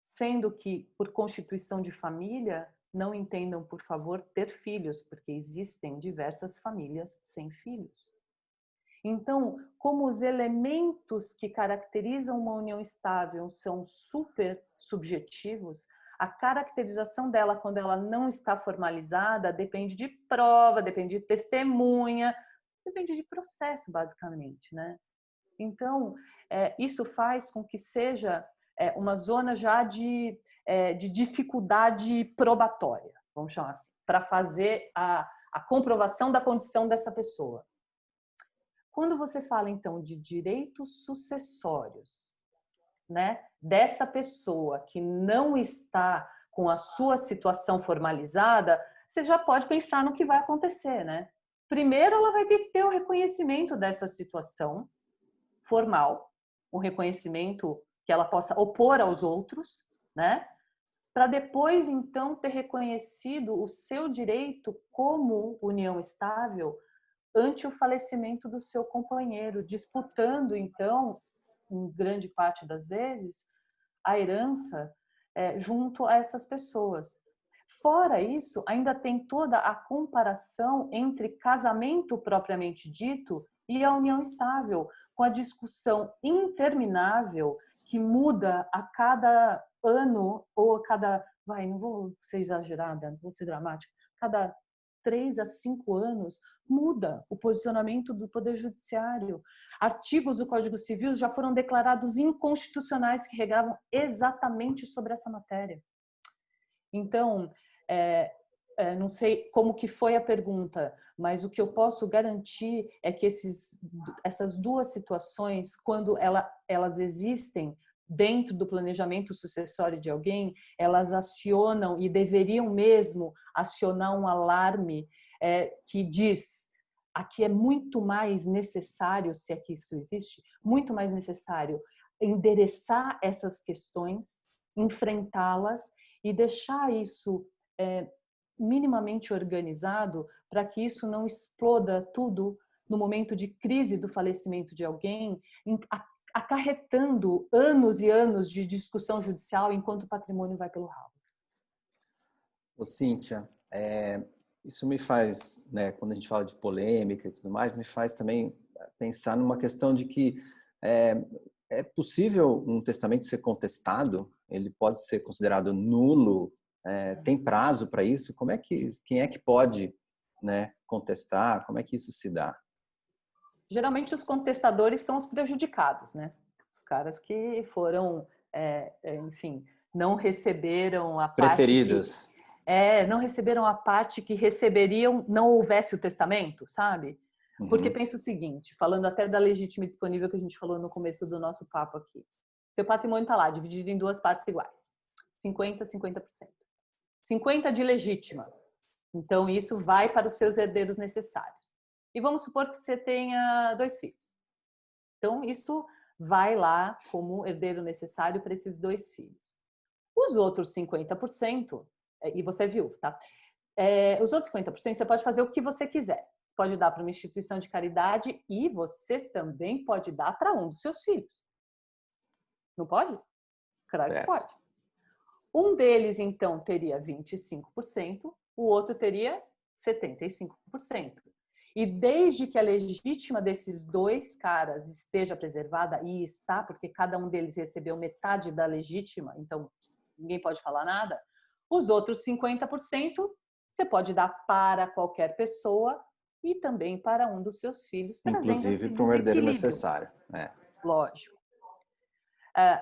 Speaker 2: Sendo que, por constituição de família, não entendam, por favor, ter filhos, porque existem diversas famílias sem filhos. Então, como os elementos que caracterizam uma união estável são super subjetivos, a caracterização dela quando ela não está formalizada depende de prova, depende de testemunha, depende de processo, basicamente, né? Então, isso faz com que seja uma zona já de dificuldade probatória, vamos chamar assim, para fazer a comprovação da condição dessa pessoa. Quando você fala, então, de direitos sucessórios, né, dessa pessoa que não está com a sua situação formalizada, você já pode pensar no que vai acontecer, né? Primeiro, ela vai ter que ter o reconhecimento dessa situação formal, o reconhecimento que ela possa opor aos outros, né? Para depois, então, ter reconhecido o seu direito como união estável ante o falecimento do seu companheiro, disputando, então, em grande parte das vezes, a herança junto a essas pessoas. Fora isso, ainda tem toda a comparação entre casamento propriamente dito e a união estável, com a discussão interminável que muda a cada ano ou a cada, não vou ser exagerada, não vou ser dramática, cada 3 a 5 anos, muda o posicionamento do Poder Judiciário. Artigos do Código Civil já foram declarados inconstitucionais que regravam exatamente sobre essa matéria. Então, não sei como que foi a pergunta, mas o que eu posso garantir é que essas duas situações, quando elas existem dentro do planejamento sucessório de alguém, elas acionam e deveriam mesmo acionar um alarme que diz: aqui é muito mais necessário, se é que isso existe, muito mais necessário endereçar essas questões, enfrentá-las e deixar isso minimamente organizado para que isso não exploda tudo no momento de crise do falecimento de alguém, acarretando anos e anos de discussão judicial enquanto o patrimônio vai pelo ralo.
Speaker 1: Ô, Cíntia, isso me faz, né, quando a gente fala de polêmica e tudo mais, me faz também pensar numa questão de que é possível um testamento ser contestado? Ele pode ser considerado nulo? Tem prazo para isso? Quem é que pode, né, contestar? Como é que isso se dá?
Speaker 2: Geralmente os contestadores são os prejudicados, né? Os caras que foram, enfim, não receberam a
Speaker 1: Preteridos.
Speaker 2: parte que, não receberam a parte que receberiam não houvesse o testamento, sabe? Porque pensa o seguinte, falando até da legítima e disponível que a gente falou no começo do nosso papo aqui. Seu patrimônio está lá, dividido em duas partes iguais. 50%, 50%. 50% de legítima. Então, isso vai para os seus herdeiros necessários. E vamos supor que você tenha 2 filhos. Então, isso vai lá como herdeiro necessário para esses 2 filhos. Os outros 50%, e você é viúvo, tá? Os outros 50% você pode fazer o que você quiser. Pode dar para uma instituição de caridade e você também pode dar para um dos seus filhos. Não pode? Claro que pode. Um deles, então, teria 25%, o outro teria 75%. E desde que a legítima desses 2 caras esteja preservada, e está, porque cada um deles recebeu metade da legítima, então ninguém pode falar nada, os outros 50% você pode dar para qualquer pessoa e também para um dos seus filhos, trazendo
Speaker 1: inclusive
Speaker 2: esse
Speaker 1: para um herdeiro
Speaker 2: desequilíbrio.
Speaker 1: necessário.
Speaker 2: Lógico.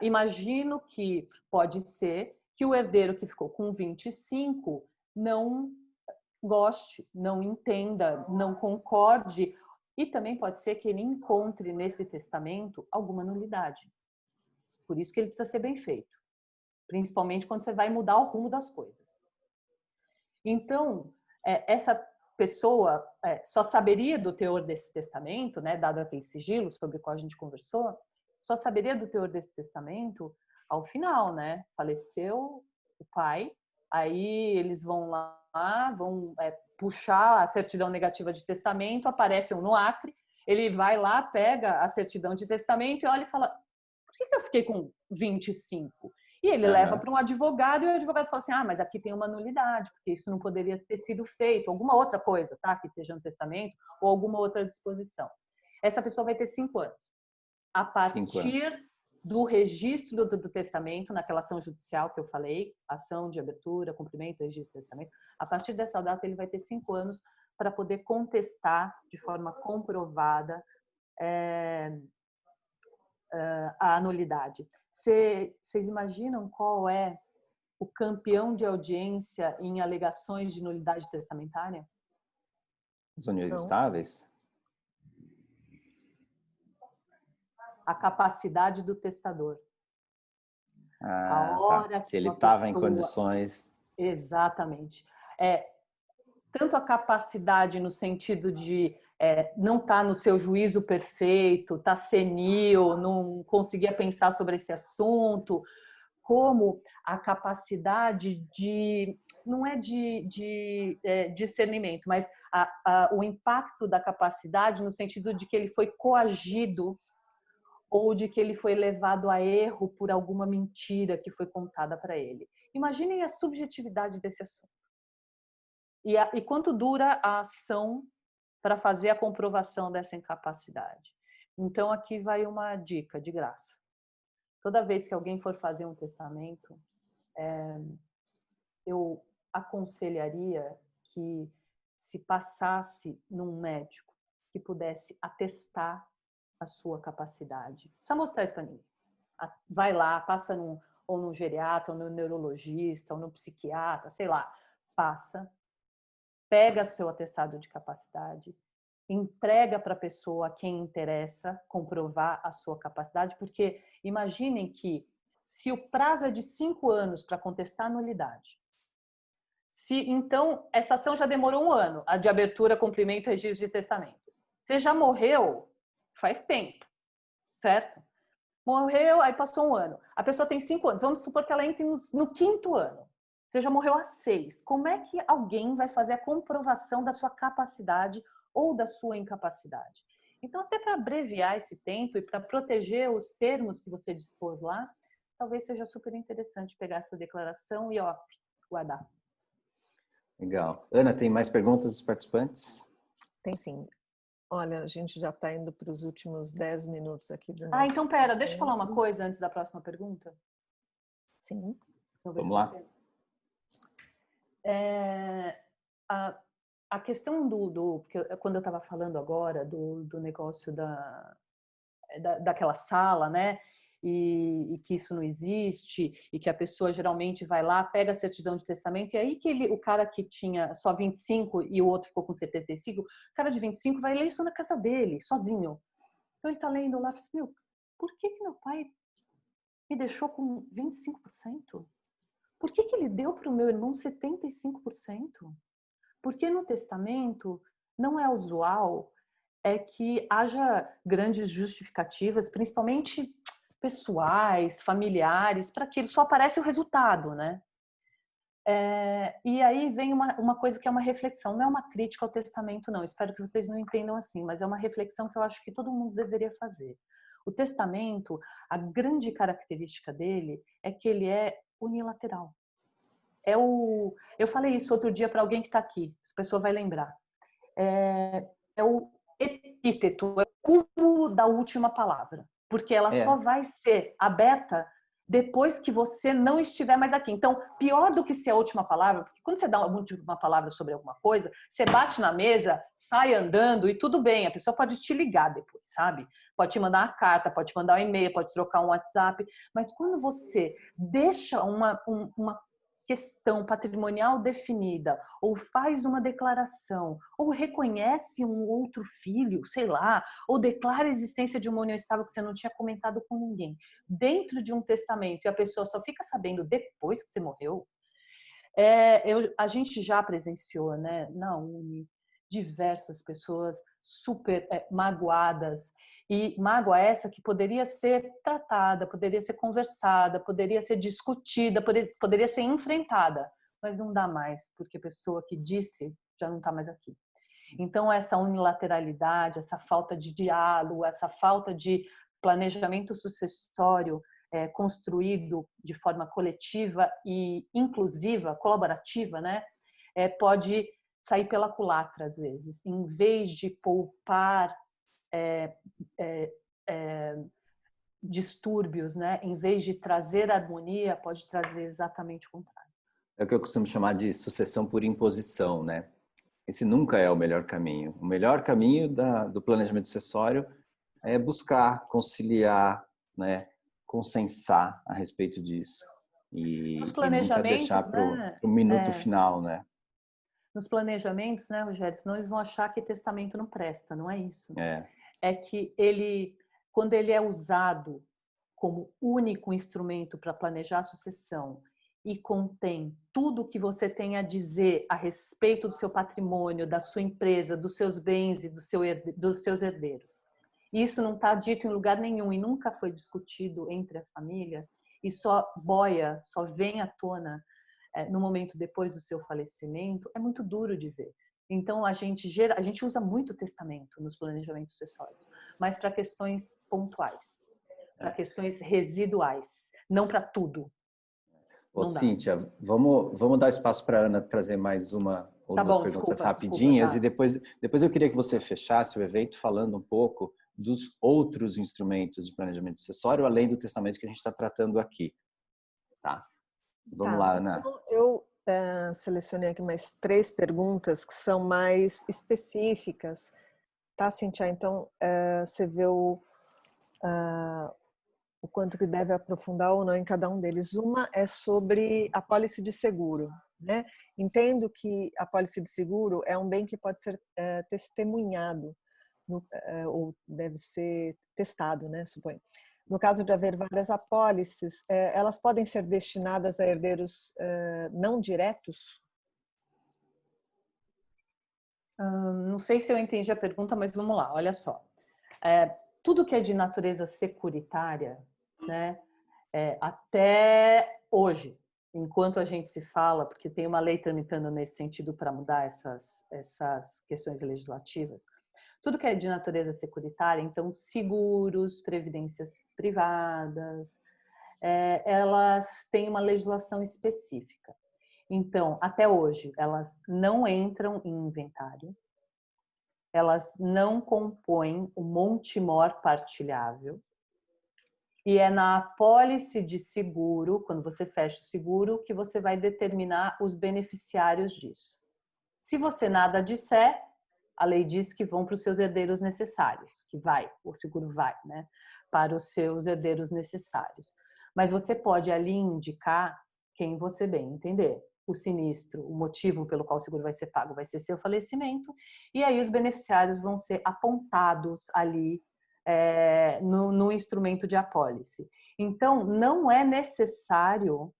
Speaker 2: Imagino que pode ser que o herdeiro que ficou com 25 não goste, não entenda, não concorde, e também pode ser que ele encontre nesse testamento alguma nulidade. Por isso que ele precisa ser bem feito, principalmente quando você vai mudar o rumo das coisas. Então, essa pessoa só saberia do teor desse testamento, né, dado aquele sigilo sobre o qual a gente conversou, só saberia do teor desse testamento ao final, né? Faleceu o pai, aí eles vão lá, vão puxar a certidão negativa de testamento, aparece um no Acre, ele vai lá, pega a certidão de testamento e olha e fala: por que eu fiquei com 25? E ele leva para um advogado e o advogado fala assim: mas aqui tem uma nulidade, porque isso não poderia ter sido feito, alguma outra coisa, tá? Que esteja no testamento ou alguma outra disposição. essa pessoa vai ter 5 anos. A
Speaker 1: 5 anos.
Speaker 2: partir do registro do testamento, naquela ação judicial que eu falei, ação de abertura, cumprimento, registro do testamento, a partir dessa data ele vai ter 5 anos para poder contestar de forma comprovada a anulidade. Vocês imaginam qual é o campeão de audiência em alegações de nulidade testamentária?
Speaker 1: As uniões
Speaker 3: Não.
Speaker 1: estáveis?
Speaker 2: A capacidade do testador. A hora
Speaker 1: Tá.
Speaker 2: que
Speaker 1: Se ele
Speaker 2: uma
Speaker 1: estava em
Speaker 2: pessoa...
Speaker 1: condições...
Speaker 2: Exatamente. Tanto a capacidade no sentido de não estar no seu juízo perfeito, estar senil, não conseguia pensar sobre esse assunto, como a capacidade de, não é de discernimento, mas o impacto da capacidade no sentido de que ele foi coagido ou de que ele foi levado a erro por alguma mentira que foi contada para ele. Imaginem a subjetividade desse assunto. E quanto dura a ação para fazer a comprovação dessa incapacidade? Então, aqui vai uma dica de graça. Toda vez que alguém for fazer um testamento, eu aconselharia que se passasse num médico que pudesse atestar a sua capacidade. Não precisa mostrar isso para ninguém. Vai lá, passa ou no geriatra, ou no neurologista, ou no psiquiatra, sei lá, passa, pega seu atestado de capacidade, entrega para a pessoa a quem interessa comprovar a sua capacidade, porque imaginem que se o prazo é de 5 anos para contestar a nulidade, então essa ação já demorou 1 ano, a de abertura, cumprimento e registro de testamento. Você já morreu faz tempo, certo? Morreu, aí passou 1 ano. A pessoa tem 5 anos, vamos supor que ela entre no 5º ano. Você já morreu há 6. Como é que alguém vai fazer a comprovação da sua capacidade ou da sua incapacidade? Então, até para abreviar esse tempo e para proteger os termos que você dispôs lá, talvez seja super interessante pegar essa declaração e guardar.
Speaker 1: Legal. Ana, tem mais perguntas dos participantes?
Speaker 3: Tem sim. Olha, a gente já está indo para os últimos 10 minutos aqui do nosso...
Speaker 2: Então pera, deixa eu falar uma coisa antes da próxima pergunta.
Speaker 3: Sim.
Speaker 1: Vamos lá.
Speaker 2: A questão porque quando eu estava falando agora do negócio daquela sala, né? E que isso não existe, e que a pessoa geralmente vai lá, pega a certidão de testamento, e aí que o cara que tinha só 25 e o outro ficou com 75, o cara de 25 vai ler isso na casa dele, sozinho. Então ele está lendo lá, meu, por que meu pai me deixou com 25%? Por que ele deu para o meu irmão 75%? Porque no testamento não é usual que haja grandes justificativas, principalmente pessoais, familiares, para que ele só aparece o resultado, né? E aí vem uma coisa que é uma reflexão, não é uma crítica ao testamento, não. Espero que vocês não entendam assim, mas é uma reflexão que eu acho que todo mundo deveria fazer. O testamento, a grande característica dele é que ele é unilateral. Eu falei isso outro dia para alguém que está aqui, a pessoa vai lembrar. É o epíteto, é o cúmulo da última palavra, porque ela só vai ser aberta depois que você não estiver mais aqui. Então, pior do que ser a última palavra, porque quando você dá uma última palavra sobre alguma coisa, você bate na mesa, sai andando e tudo bem, a pessoa pode te ligar depois, sabe? Pode te mandar uma carta, pode te mandar um e-mail, pode trocar um WhatsApp, mas quando você deixa uma questão patrimonial definida, ou faz uma declaração, ou reconhece um outro filho, sei lá, ou declara a existência de uma união estável que você não tinha comentado com ninguém, dentro de um testamento, e a pessoa só fica sabendo depois que você morreu, a gente já presenciou, né, na Uni, diversas pessoas super magoadas, e mágoa essa que poderia ser tratada, poderia ser conversada, poderia ser discutida, poderia ser enfrentada, mas não dá mais, porque a pessoa que disse já não está mais aqui. Então, essa unilateralidade, essa falta de diálogo, essa falta de planejamento sucessório construído de forma coletiva e inclusiva, colaborativa, né, pode sair pela culatra às vezes. Em vez de poupar distúrbios, né? Em vez de trazer harmonia, pode trazer exatamente o contrário.
Speaker 1: É o que eu costumo chamar de sucessão por imposição, né? Esse nunca é o melhor caminho. O melhor caminho do planejamento sucessório é buscar conciliar, né? Consensar a respeito disso. E nunca deixar
Speaker 2: Planejamentos,
Speaker 1: para
Speaker 2: né?
Speaker 1: o minuto final, né?
Speaker 2: Nos planejamentos, né, Rogério? Senão eles vão achar que testamento não presta, não é isso. É que quando ele é usado como único instrumento para planejar a sucessão e contém tudo o que você tem a dizer a respeito do seu patrimônio, da sua empresa, dos seus bens e dos seus herdeiros. E isso não está dito em lugar nenhum e nunca foi discutido entre a família e só vem à tona no momento depois do seu falecimento, é muito duro de ver. Então, a gente usa muito testamento nos planejamentos sucessórios, mas para questões pontuais, para questões residuais, não para tudo.
Speaker 1: Ô, Cíntia, vamos dar espaço para a Ana trazer mais uma ou duas perguntas rapidinhas e depois eu queria que você fechasse o evento falando um pouco dos outros instrumentos de planejamento sucessório, além do testamento que a gente está tratando aqui. Tá? Vamos lá, Ana.
Speaker 3: Então, eu selecionei aqui mais 3 perguntas que são mais específicas. Tá, Cíntia? Então, você vê o quanto que deve aprofundar ou não em cada um deles. Uma é sobre a apólice de seguro, né? Entendo que a apólice de seguro é um bem que pode ser testemunhado, ou deve ser testado, né? Suponho. No caso de haver várias apólices, elas podem ser destinadas a herdeiros não diretos?
Speaker 2: Não sei se eu entendi a pergunta, mas vamos lá, olha só. Tudo que é de natureza securitária, né, até hoje, enquanto a gente se fala, porque tem uma lei tramitando nesse sentido para mudar essas questões legislativas, tudo que é de natureza securitária, então seguros, previdências privadas, elas têm uma legislação específica. Então, até hoje, elas não entram em inventário, elas não compõem o monte-mor partilhável, e é na apólice de seguro, quando você fecha o seguro, que você vai determinar os beneficiários disso. Se você nada disser, a lei diz que vão para os seus herdeiros necessários, o seguro vai, né, para os seus herdeiros necessários. Mas você pode ali indicar quem você bem entender. O sinistro, o motivo pelo qual o seguro vai ser pago vai ser seu falecimento, e aí os beneficiários vão ser apontados ali no instrumento de apólice. Então, não é necessário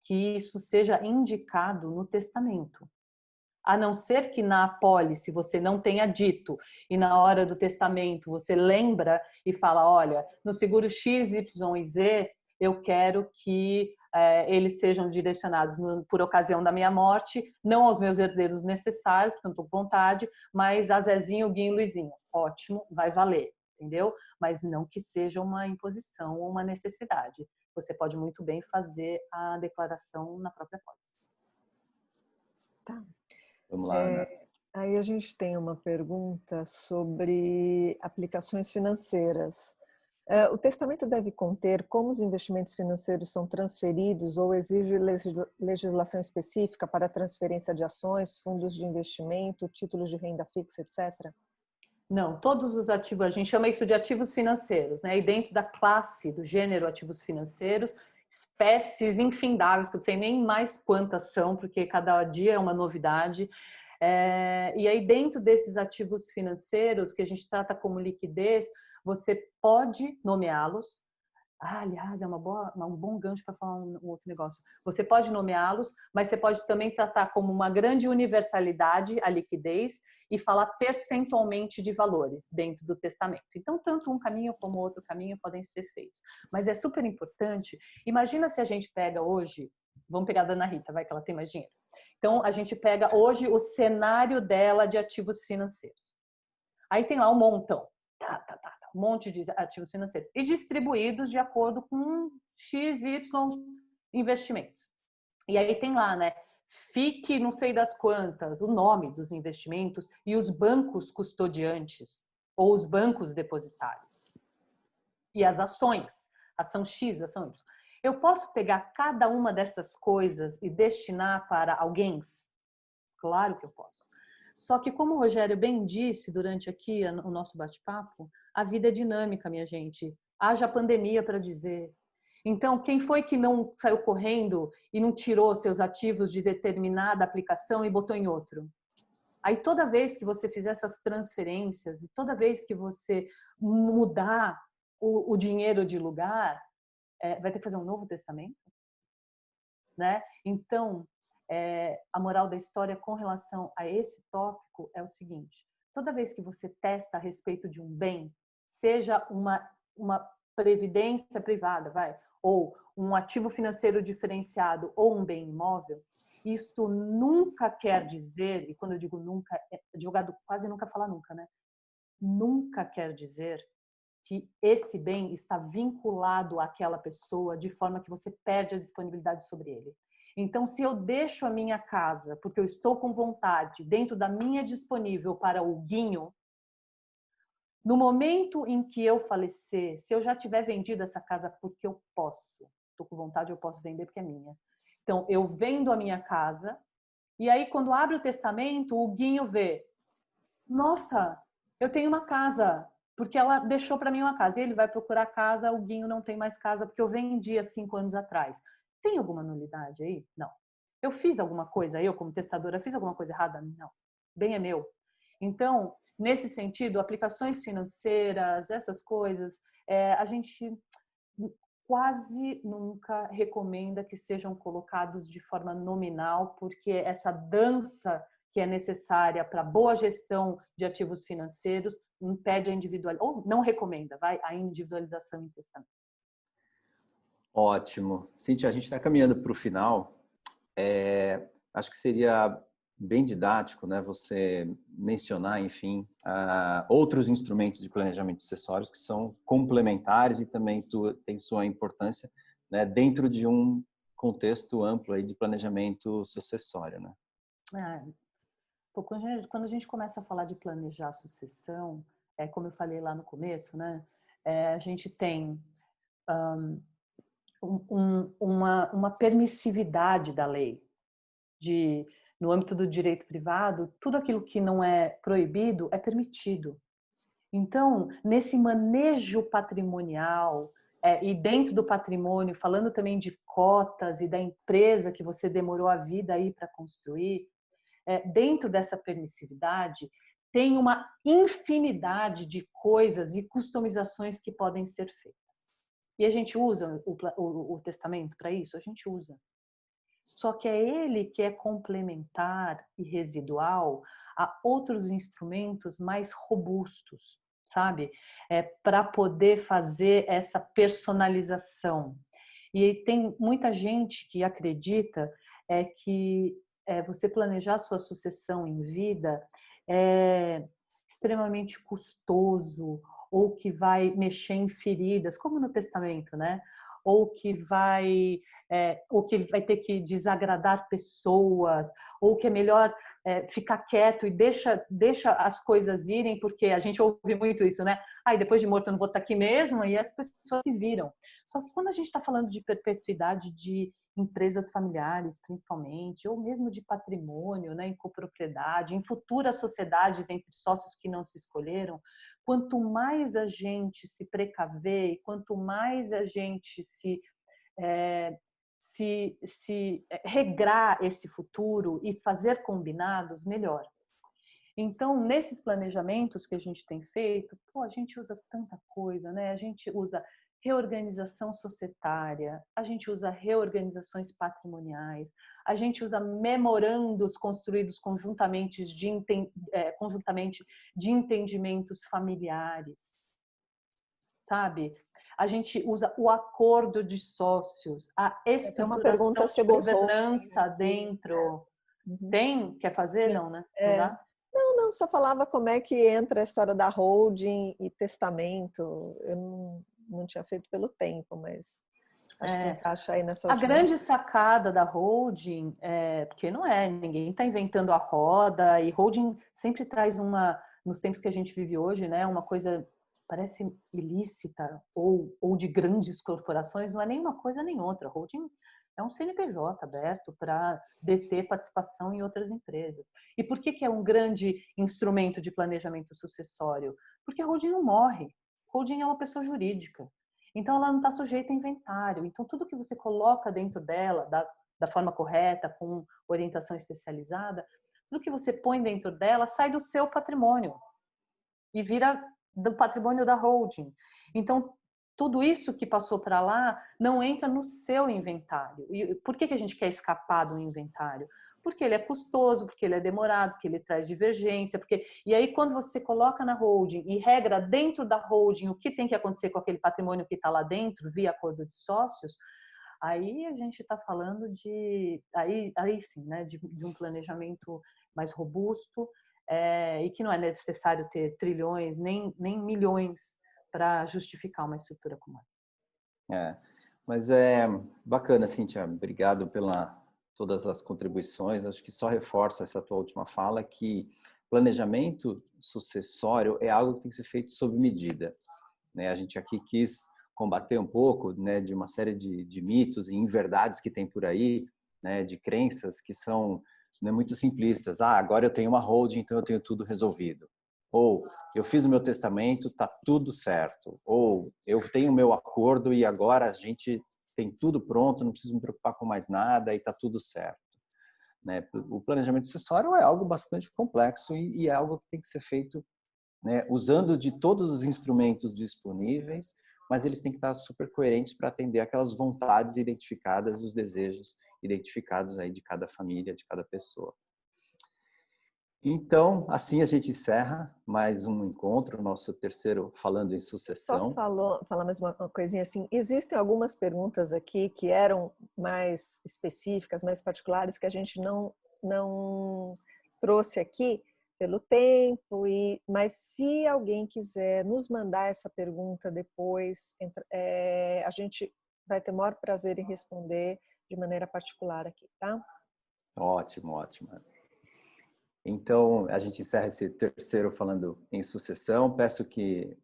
Speaker 2: que isso seja indicado no testamento. A não ser que na apólice você não tenha dito e na hora do testamento você lembra e fala, olha, no seguro X, Y e Z, eu quero que eles sejam direcionados por ocasião da minha morte, não aos meus herdeiros necessários, porque eu estou com vontade, mas a Zezinho, Guinho e Luizinho. Ótimo, vai valer, entendeu? Mas não que seja uma imposição ou uma necessidade. Você pode muito bem fazer a declaração na própria apólice.
Speaker 3: Tá.
Speaker 1: Vamos lá, Ana.
Speaker 3: Aí a gente tem uma pergunta sobre aplicações financeiras. O testamento deve conter como os investimentos financeiros são transferidos ou exige legislação específica para a transferência de ações, fundos de investimento, títulos de renda fixa, etc.?
Speaker 2: Não, todos os ativos, a gente chama isso de ativos financeiros, né? E dentro da classe, do gênero ativos financeiros, espécies infindáveis, que eu não sei nem mais quantas são, porque cada dia é uma novidade. E aí, dentro desses ativos financeiros, que a gente trata como liquidez, você pode nomeá-los. Aliás, é um bom gancho para falar um outro negócio. Você pode nomeá-los, mas você pode também tratar como uma grande universalidade a liquidez e falar percentualmente de valores dentro do testamento. Então, tanto um caminho como outro caminho podem ser feitos. Mas é super importante. Imagina se a gente pega hoje, vamos pegar a Dona Rita, vai que ela tem mais dinheiro. Então, a gente pega hoje o cenário dela de ativos financeiros. Aí tem lá um montão. Um monte de ativos financeiros e distribuídos de acordo com X, Y investimentos. E aí tem lá, né? FIC não sei das quantas, o nome dos investimentos e os bancos custodiantes. ou os bancos depositários. E as ações, ação X, ação Y. Eu posso pegar cada uma dessas coisas e destinar para alguém? Claro que eu posso. Só que, como o Rogério bem disse durante aqui o nosso bate-papo, a vida é dinâmica, minha gente. Haja pandemia para dizer. Então, quem foi que não saiu correndo e não tirou seus ativos de determinada aplicação e botou em outro? Aí, toda vez que você fizer essas transferências e toda vez que você mudar o dinheiro de lugar, vai ter que fazer um novo testamento, né? Então, a moral da história com relação a esse tópico é o seguinte: toda vez que você testa a respeito de um bem, seja uma previdência privada, ou um ativo financeiro diferenciado ou um bem imóvel, isto nunca quer dizer, e quando eu digo nunca, advogado quase nunca fala nunca, né? Nunca quer dizer que esse bem está vinculado àquela pessoa de forma que você perde a disponibilidade sobre ele. Então, se eu deixo a minha casa porque eu estou com vontade, dentro da minha disponível para o guinho, no momento em que eu falecer, se eu já tiver vendido essa casa porque eu posso, estou com vontade, eu posso vender porque é minha. Então, eu vendo a minha casa e aí, quando abre o testamento, o guinho vê: nossa, eu tenho uma casa, porque ela deixou para mim uma casa. E ele vai procurar casa, o guinho não tem mais casa porque eu vendi há 5 anos atrás. Tem alguma nulidade aí? Não. Eu fiz alguma coisa, eu como testadora, fiz alguma coisa errada? Não. Bem é meu. Então, nesse sentido, aplicações financeiras, essas coisas, a gente quase nunca recomenda que sejam colocados de forma nominal, porque essa dança que é necessária para boa gestão de ativos financeiros impede a individualização, ou não recomenda, a individualização em testamento.
Speaker 1: Ótimo. Cíntia, a gente está caminhando para o final. Acho que seria bem didático, né, você mencionar, enfim, outros instrumentos de planejamento sucessórios que são complementares e também tem sua importância, né, dentro de um contexto amplo aí de planejamento sucessório, né?
Speaker 2: Quando a gente começa a falar de planejar a sucessão, como eu falei lá no começo, né, a gente tem uma permissividade da lei, no âmbito do direito privado, tudo aquilo que não é proibido é permitido. Então, nesse manejo patrimonial, e dentro do patrimônio, falando também de cotas e da empresa que você demorou a vida aí para construir, dentro dessa permissividade, tem uma infinidade de coisas e customizações que podem ser feitas. E a gente usa o testamento para isso? A gente usa. Só que é ele que é complementar e residual a outros instrumentos mais robustos, sabe? Para poder fazer essa personalização. E tem muita gente que acredita que você planejar sua sucessão em vida é extremamente custoso, ou que vai mexer em feridas, como no testamento, né? Ou que vai ter que desagradar pessoas, ou que é melhor ficar quieto e deixa as coisas irem, porque a gente ouve muito isso, né? Depois de morto eu não vou estar aqui mesmo, e as pessoas se viram. Só que quando a gente está falando de perpetuidade de empresas familiares, principalmente, ou mesmo de patrimônio, né, em copropriedade, em futuras sociedades entre sócios que não se escolheram, quanto mais a gente se precaver, e quanto mais a gente se regrar esse futuro e fazer combinados, melhor. Então, nesses planejamentos que a gente tem feito, a gente usa tanta coisa, né? A gente usa reorganização societária, a gente usa reorganizações patrimoniais, a gente usa memorandos construídos conjuntamente de entendimentos familiares, sabe? A gente usa o acordo de sócios, a estruturação de governança dentro. Tem? Quer fazer? Não, né? Não dá?
Speaker 3: Não, só falava como é que entra a história da holding e testamento. Eu não tinha feito pelo tempo, mas acho que encaixa aí nessa última.
Speaker 2: A grande sacada da holding, porque ninguém está inventando a roda, e holding sempre traz uma nos tempos que a gente vive hoje, né, uma coisa parece ilícita ou de grandes corporações, não é nem uma coisa nem outra. Holding é um CNPJ aberto para deter participação em outras empresas. E por que é um grande instrumento de planejamento sucessório? Porque a holding não morre. Holding é uma pessoa jurídica. Então, ela não está sujeita a inventário. Então, tudo que você coloca dentro dela, da forma correta, com orientação especializada, tudo que você põe dentro dela sai do seu patrimônio e vira do patrimônio da holding. Então, tudo isso que passou para lá não entra no seu inventário. E por que a gente quer escapar do inventário? Porque ele é custoso, porque ele é demorado, porque ele traz divergência. E aí, quando você coloca na holding e regra dentro da holding o que tem que acontecer com aquele patrimônio que está lá dentro, via acordo de sócios, aí a gente está falando aí sim, né, de um planejamento mais robusto, e que não é necessário ter trilhões, nem milhões para justificar uma estrutura como essa.
Speaker 1: Mas é bacana, Cíntia, obrigado pela todas as contribuições. Acho que só reforça essa tua última fala, que planejamento sucessório é algo que tem que ser feito sob medida, né? A gente aqui quis combater um pouco, né, de uma série de mitos e inverdades que tem por aí, né, de crenças que são, né, muito simplistas. Agora eu tenho uma holding, então eu tenho tudo resolvido. Ou eu fiz o meu testamento, tá tudo certo. Ou eu tenho o meu acordo e agora a gente tem tudo pronto, não preciso me preocupar com mais nada e tá tudo certo, né? O planejamento sucessório é algo bastante complexo e é algo que tem que ser feito, né, usando de todos os instrumentos disponíveis, mas eles têm que estar super coerentes para atender aquelas vontades identificadas, os desejos identificados aí de cada família, de cada pessoa. Então, assim a gente encerra mais um encontro, nosso terceiro Falando em Sucessão.
Speaker 3: Falar mais uma coisinha assim, existem algumas perguntas aqui que eram mais específicas, mais particulares, que a gente não trouxe aqui pelo tempo, mas se alguém quiser nos mandar essa pergunta depois, a gente vai ter o maior prazer em responder de maneira particular aqui, tá?
Speaker 1: Ótimo, ótimo. Então, a gente encerra esse terceiro Falando em Sucessão. Peço que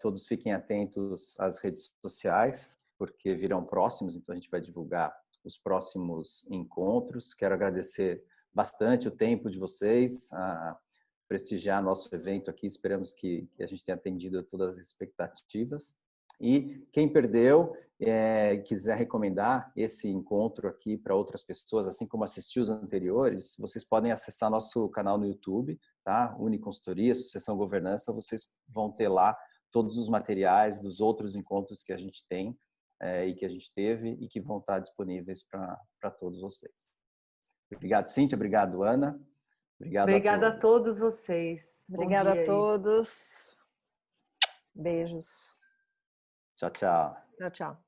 Speaker 1: todos fiquem atentos às redes sociais, porque virão próximos, então a gente vai divulgar os próximos encontros. Quero agradecer bastante o tempo de vocês, a prestigiar nosso evento aqui. Esperamos que a gente tenha atendido a todas as expectativas. E quem perdeu, quiser recomendar esse encontro aqui para outras pessoas, assim como assistiu os anteriores, vocês podem acessar nosso canal no YouTube, tá? Uniconsultoria, Sucessão Governança, vocês vão ter lá todos os materiais dos outros encontros que a gente tem e que a gente teve e que vão estar disponíveis para todos vocês. Obrigado, Cíntia. Obrigado, Ana.
Speaker 2: Obrigada a todos vocês.
Speaker 3: Obrigada a todos. Beijos.
Speaker 1: Tchau, tchau.
Speaker 3: Tchau, tchau.